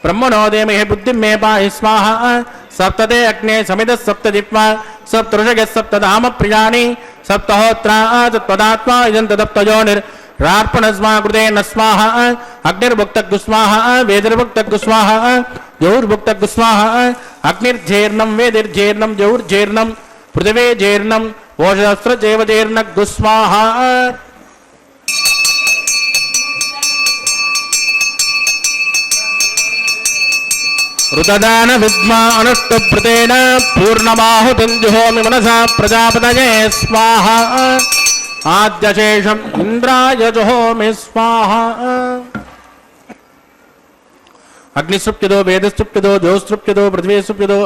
ब्रह्मणो दे महे बुद्धिं मे पाहि स्वाहा सप्तदे अग्ने समिदः सप्तजिह्वा सप्तऋषयः सप्तधाम प्रियाणि सप्तहोत्रा तत्पदात्मा इदं तदप्तयोनिर्रार्पणस्मा कृते न स्वाहा अग्निर्भुक्तग्स्वाहा वेदिर्भुक्तग्स्वाहा जौर्भुक्तग्स्वाहा अग्निर्जेर्णं वेदिर्जेर्णं जौर्जेर्णं पृथिवेजेर्णं ओषधस्त्रजेवजेर्णग्स्वाहा ऋतदान विद्मा अनुष्टभृतेन पूर्णमाहुतिं जुहोमि मनसा प्रजापतये स्वाहा आद्यशेषम् इन्द्राय जुहोमि स्वाहा अग्निसृप्यदो वेदसृप्यदो ज्योतिसृप्यदो पृथ्वीसृप्यदो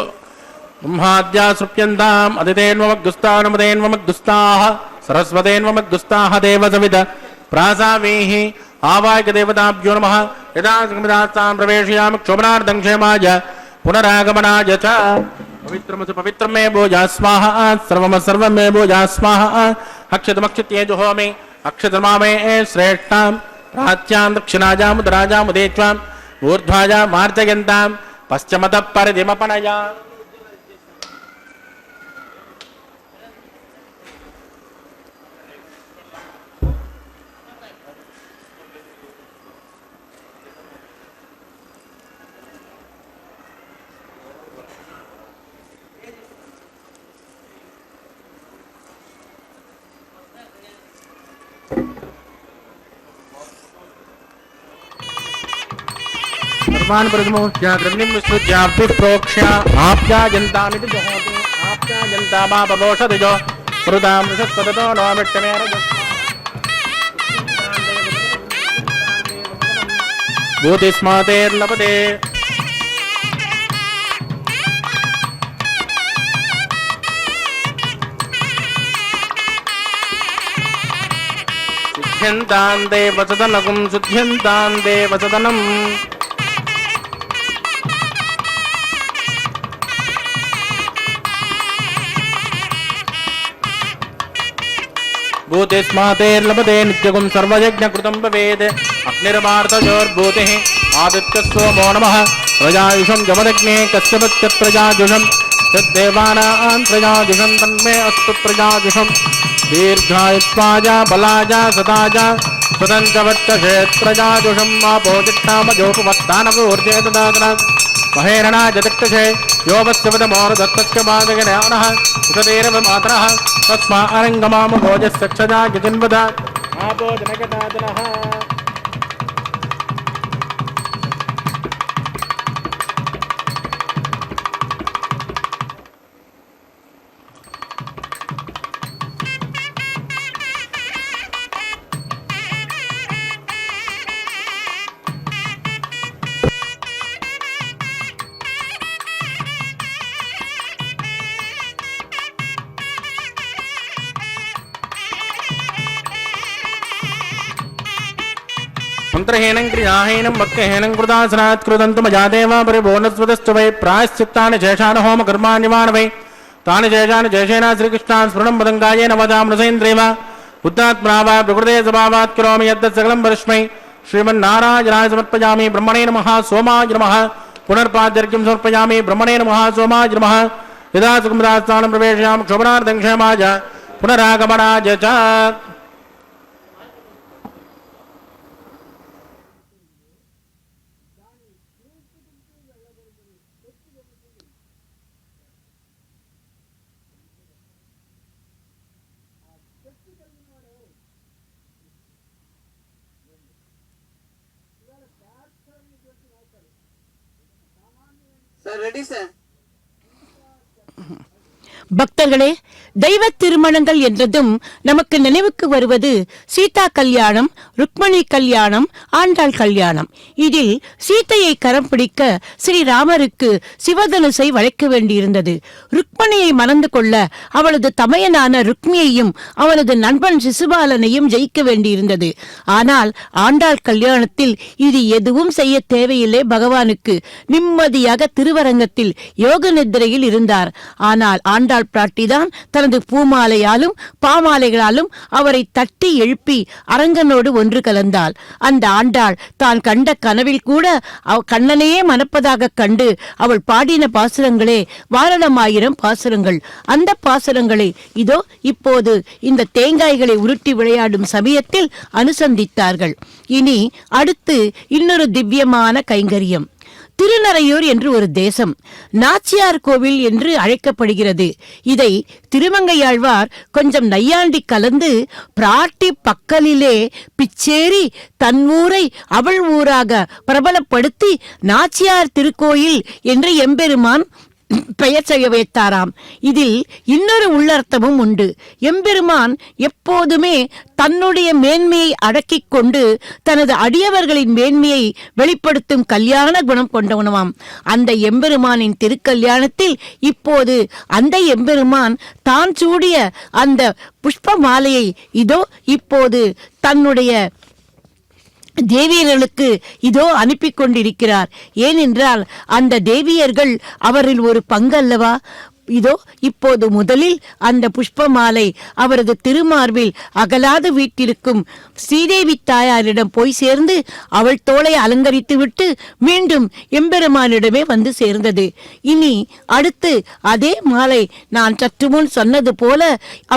ब्रह्माद्या सृप्यन्ताम् अदितेन्वमग्गुस्तानमदेन्वमग्गुस्ताः सरस्वतेन्वमग्गुस्ताः देवसविद प्रासावेः आवाहकदेवताभ्यो नमः यदा संविदास्तां प्रवेशयामि क्षोभनार्थं क्षेमाय पुनरागमनाय च पवित्रमसु पवित्रं मे भोजा स्वाहा सर्वं मे भोजा स्वाहा अक्षतमक्षत्ये जुहोमि अक्षतमा मे श्रेष्ठां प्राच्यां दक्षिणाजां उदराजां उदेत्वां ऊर्ध्वाजां मार्जयन्तां पश्चिमतः परिधिमपणया सर्वान् प्रथमोच्च ग्रन्थिं विसृज्य प्रोक्ष्य आप्या जन्तामिति जहोति आप्या जन्ता मा प्रपोषतिजो मृदां वृषत्पदतो नो मिट्टमेरज भूतिस्मातेर्लपते शुद्ध्यन्तान्ते वसदनकुं शुद्ध्यन्तान्ते वसदनम् भूतिस्मातेर्लभते नित्यगुं सर्वयज्ञकृतं भवेत् अग्निर्मार्तयोर्भूतिः आदित्यस्सोमो नमः प्रजायुषं जमदग्ने कश्यपत्यत् प्रजाजुषं तद्देवानां प्रजाजुषं तन्मे अस्तु प्रजाजुषं दीर्घायुष्माजा बलाजा सदाजा सुदञ्चवच्चेत् प्रजाजुषं आपोजिष्ठामजोपवत्तानवूर्जेतदातन महेरणा जतिक्षे योगस्यवदमोरदत्तस्य भागगणः सुतदेरव मातरः तस्मा अरङ्गमाम भोजस्सक्षजा गिजिन्वद आपो जनकदातनः मंत्रहीनं क्रियाहीनं भक्तिहीनं कृतासनात् कृतन्तमजादेव परिपूर्णस्वतश्च वै प्रायश्चित्तानि शेषान् होमकर्माण्यवान् वै तानि शेषान् शेषेण श्रीकृष्णान् स्मरणं पदङ्गायेन वदामृसेन्द्रेव बुद्धात्मना वा प्रकृते स्वभावात् करोमि यद् सकलं परस्मै श्रीमन्नारायणाय समर्पयामि ब्रह्मणे नमः सोमाय नमः पुनर्पाद्यर्घ्यं समर्पयामि ब्रह्मणे नमः सोमाय नमः यदा सुखमदास्थानं प्रवेशयामि क्षोभनार्थं क्षेमाय पुनरागमनाय च Sir, ready, sir? பக்தர்களே, தெய்வ திருமணங்கள் என்றதும் நமக்கு நினைவுக்கு வருவது சீதா கல்யாணம், ருக்மணி கல்யாணம், ஆண்டாள் கல்யாணம். இதில் சீதையை கரம் பிடிக்க ஸ்ரீராமருக்கு சிவதனுசை வளைக்க வேண்டியிருந்தது. ருக்மணியை மணந்து கொள்ள அவளது தமையனான ருக்மியையும் அவளது நண்பன் சிசுபாலனையும் ஜெயிக்க வேண்டியிருந்தது. ஆனால் ஆண்டாள் கல்யாணத்தில் இது எதுவும் செய்ய தேவையில்லை. பகவானுக்கு நிம்மதியாக திருவரங்கத்தில் யோக நித்திரையில் இருந்தார். ஆனால் ஆண்டாள் பிராட்டிதான் தனது பூமாலையாலும் பாமாலைகளாலும் அவரை தட்டி எழுப்பி அரங்கனோடு ஒன்று கலந்தாள். அந்த ஆண்டாள் தான் கண்ட கனவில் கூட கண்ணனையே மணப்பதாக கண்டு அவள் பாடின பாசுரங்களே வாரணமாயிரம் பாசுரங்கள். அந்த பாசுரங்களை இதோ இப்போது இந்த தேங்காய்களை உருட்டி விளையாடும் சமயத்தில் அனுசந்தித்தார்கள். இனி அடுத்து இன்னொரு திவ்யமான கைங்கரியம். திருநறையூர் என்று ஒரு தேசம் நாச்சியார் கோவில் என்று அழைக்கப்படுகிறது. இதை திருமங்கையாழ்வார் கொஞ்சம் நையாண்டி கலந்து பிராட்டி பக்கலிலே பிச்சேரி தன் ஊரை அவள் ஊராக பிரபலப்படுத்தி நாச்சியார் திருக்கோயில் என்று எம்பெருமான் பெயர் செய்ய வைத்தாராம். இதில் இன்னொரு உள்ளர்த்தமும் உண்டு. எம்பெருமான் எப்போதுமே தன்னுடைய மேன்மையை அடக்கிக் கொண்டு தனது அடியவர்களின் மேன்மையை வெளிப்படுத்தும் கல்யாண குணம் கொண்டவனுமாம். அந்த எம்பெருமானின் திருக்கல்யாணத்தில் இப்போது அந்த எம்பெருமான் தான் சூடிய அந்த புஷ்ப மாலையை இதோ இப்போது தன்னுடைய தேவியர்களுக்கு இதோ அனுப்பி கொண்டிருக்கிறார். ஏனென்றால் அந்த தேவியர்கள் அவரில் ஒரு பங்கல்லவா. இதோ இப்போது முதலில் அந்த புஷ்ப மாலை அவரது திருமார்பில் அகலாது வீட்டிற்கும் ஸ்ரீதேவி தாயாரிடம் போய் சேர்ந்து அவள் தோளை அலங்கரித்து விட்டு மீண்டும் எம்பெருமானிடமே வந்து சேர்ந்தது. இனி அடுத்து அதே மாலை நான் சற்று முன் சொன்னது போல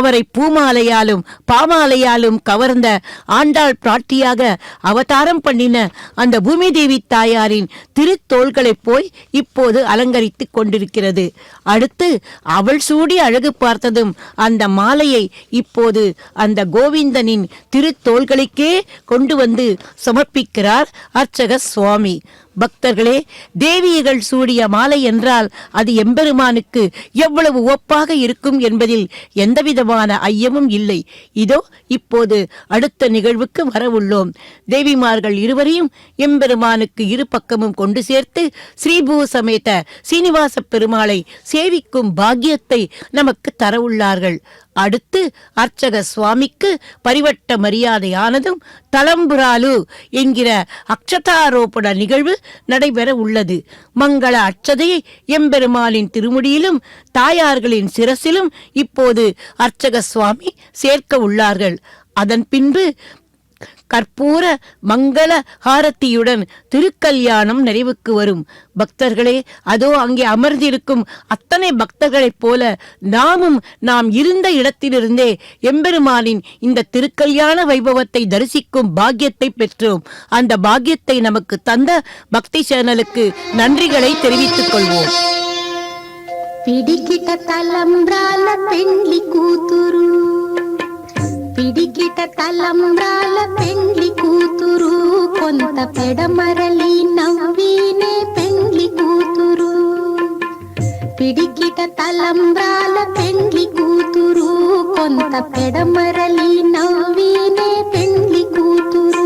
அவரை பூமாலையாலும் பாமாலையாலும் கவர்ந்த ஆண்டாள் பிராட்டியாக அவதாரம் பண்ணின அந்த பூமி தேவி தாயாரின் திருத்தோள்களை போய் இப்போது அலங்கரித்துக் கொண்டிருக்கிறது. அடுத்து அவள் சூடி அழகு பார்த்ததும் அந்த மாலையை இப்போது அந்த கோவிந்தனின் திருத்தோள்களுக்கே கொண்டு வந்து சமர்ப்பிக்கிறார் அர்ச்சக சுவாமி. பக்தர்களே, தேவியர்கள் சூடிய மாலை என்றால் அது எம்பெருமானுக்கு எவ்வளவு ஒப்பாக இருக்கும் என்பதில் எந்தவிதமான ஐயமும் இல்லை. இதோ இப்போது அடுத்த நிகழ்வுக்கு வரவுள்ளோம். தேவிமார்கள் இருவரையும் எம்பெருமானுக்கு இரு பக்கமும் கொண்டு சேர்த்து ஸ்ரீபூ சமேத சீனிவாச பெருமாளை சேவிக்கும் பாக்கியத்தை நமக்கு தரவுள்ளார்கள். அடுத்து அர்ச்சக சுவாமிக்கு பரிவட்ட மரியாதையானதும் தலம்புராலு என்கிற அக்ஷதாரோபண நிகழ்வு நடைபெற உள்ளது. மங்கள அட்சதையை எம்பெருமாளின் திருமுடியிலும் தாயார்களின் சிரசிலும் இப்போது அர்ச்சக சுவாமி சேர்க்க உள்ளார்கள். அதன் பின்பு கற்பூர மங்கள ஹாரத்தியுடன் திருக்கல்யாணம் நிறைவுக்கு வரும். பக்தர்களே, அதோ அங்கே அமர்ந்திருக்கும் அத்தனை பக்தர்களைப் போல நாமும் நாம் இருந்த இடத்திலிருந்தே எம்பெருமானின் இந்த திருக்கல்யாண வைபவத்தை தரிசிக்கும் பாக்கியத்தை பெற்றோம். அந்த பாக்கியத்தை நமக்கு தந்த பக்தி சேனலுக்கு நன்றிகளை தெரிவித்துக் கொள்வோம். పిడికిట తలంబ్రాల పెండ్లి కూతురు, పిడికిట తలంబ్రాల పెండ్లి కూతురు, కొంత పెడమరలి నవ్వినే పెండ్లి కూతురు. పిడికిట తలంబ్రాల పెండ్లి కూతురు, కొంత పెడమరలి నవ్వినే పెండ్లి కూతురు.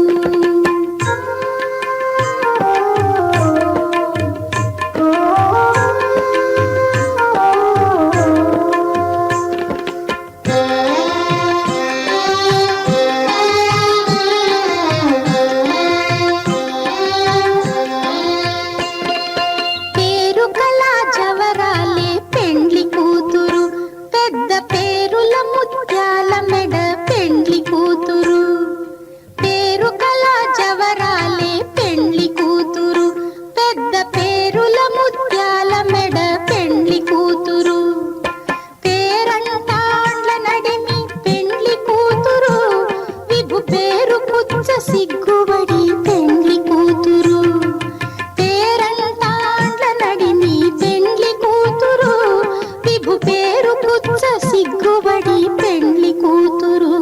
సిగ్గుబడి పెండ్లి కూతురు, పేరంటాండ్ల నడిమి పెండ్లి కూతురు, విభు పేరు పుచ్చ సిగ్గుబడి పెండ్లి కూతురు.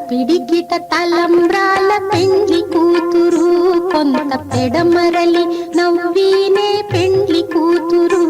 పిడికిట తలంబ్రాల పెండ్లి కూతురు, కొంత పెడమరలి నవ్వినే పెండ్లి కూతురు.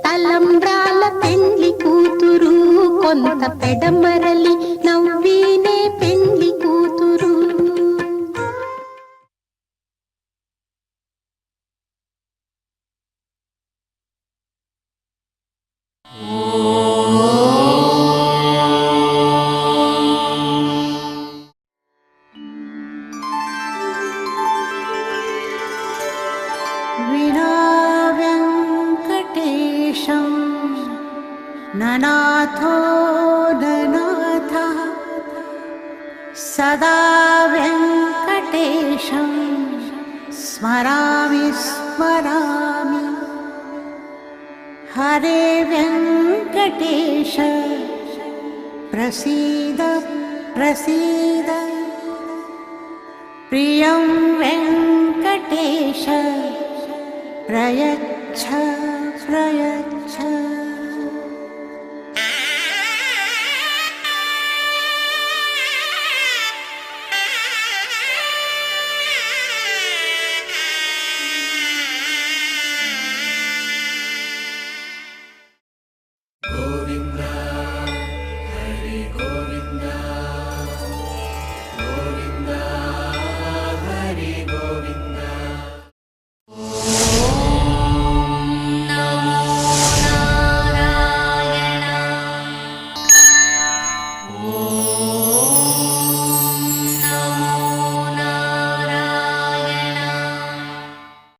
తలంబ్రాల పెండ్లి కూతురు, కొంత పెడమరలి నవ్వినే పెండ్లి కూతురు. ननाथो ननाथः सदा वेङ्कटेशं स्मरामि स्मरामि. हरे वेङ्कटेश प्रसीद प्रसीद, प्रियं वेङ्कटेश प्रयच्छ प्रयच्छ.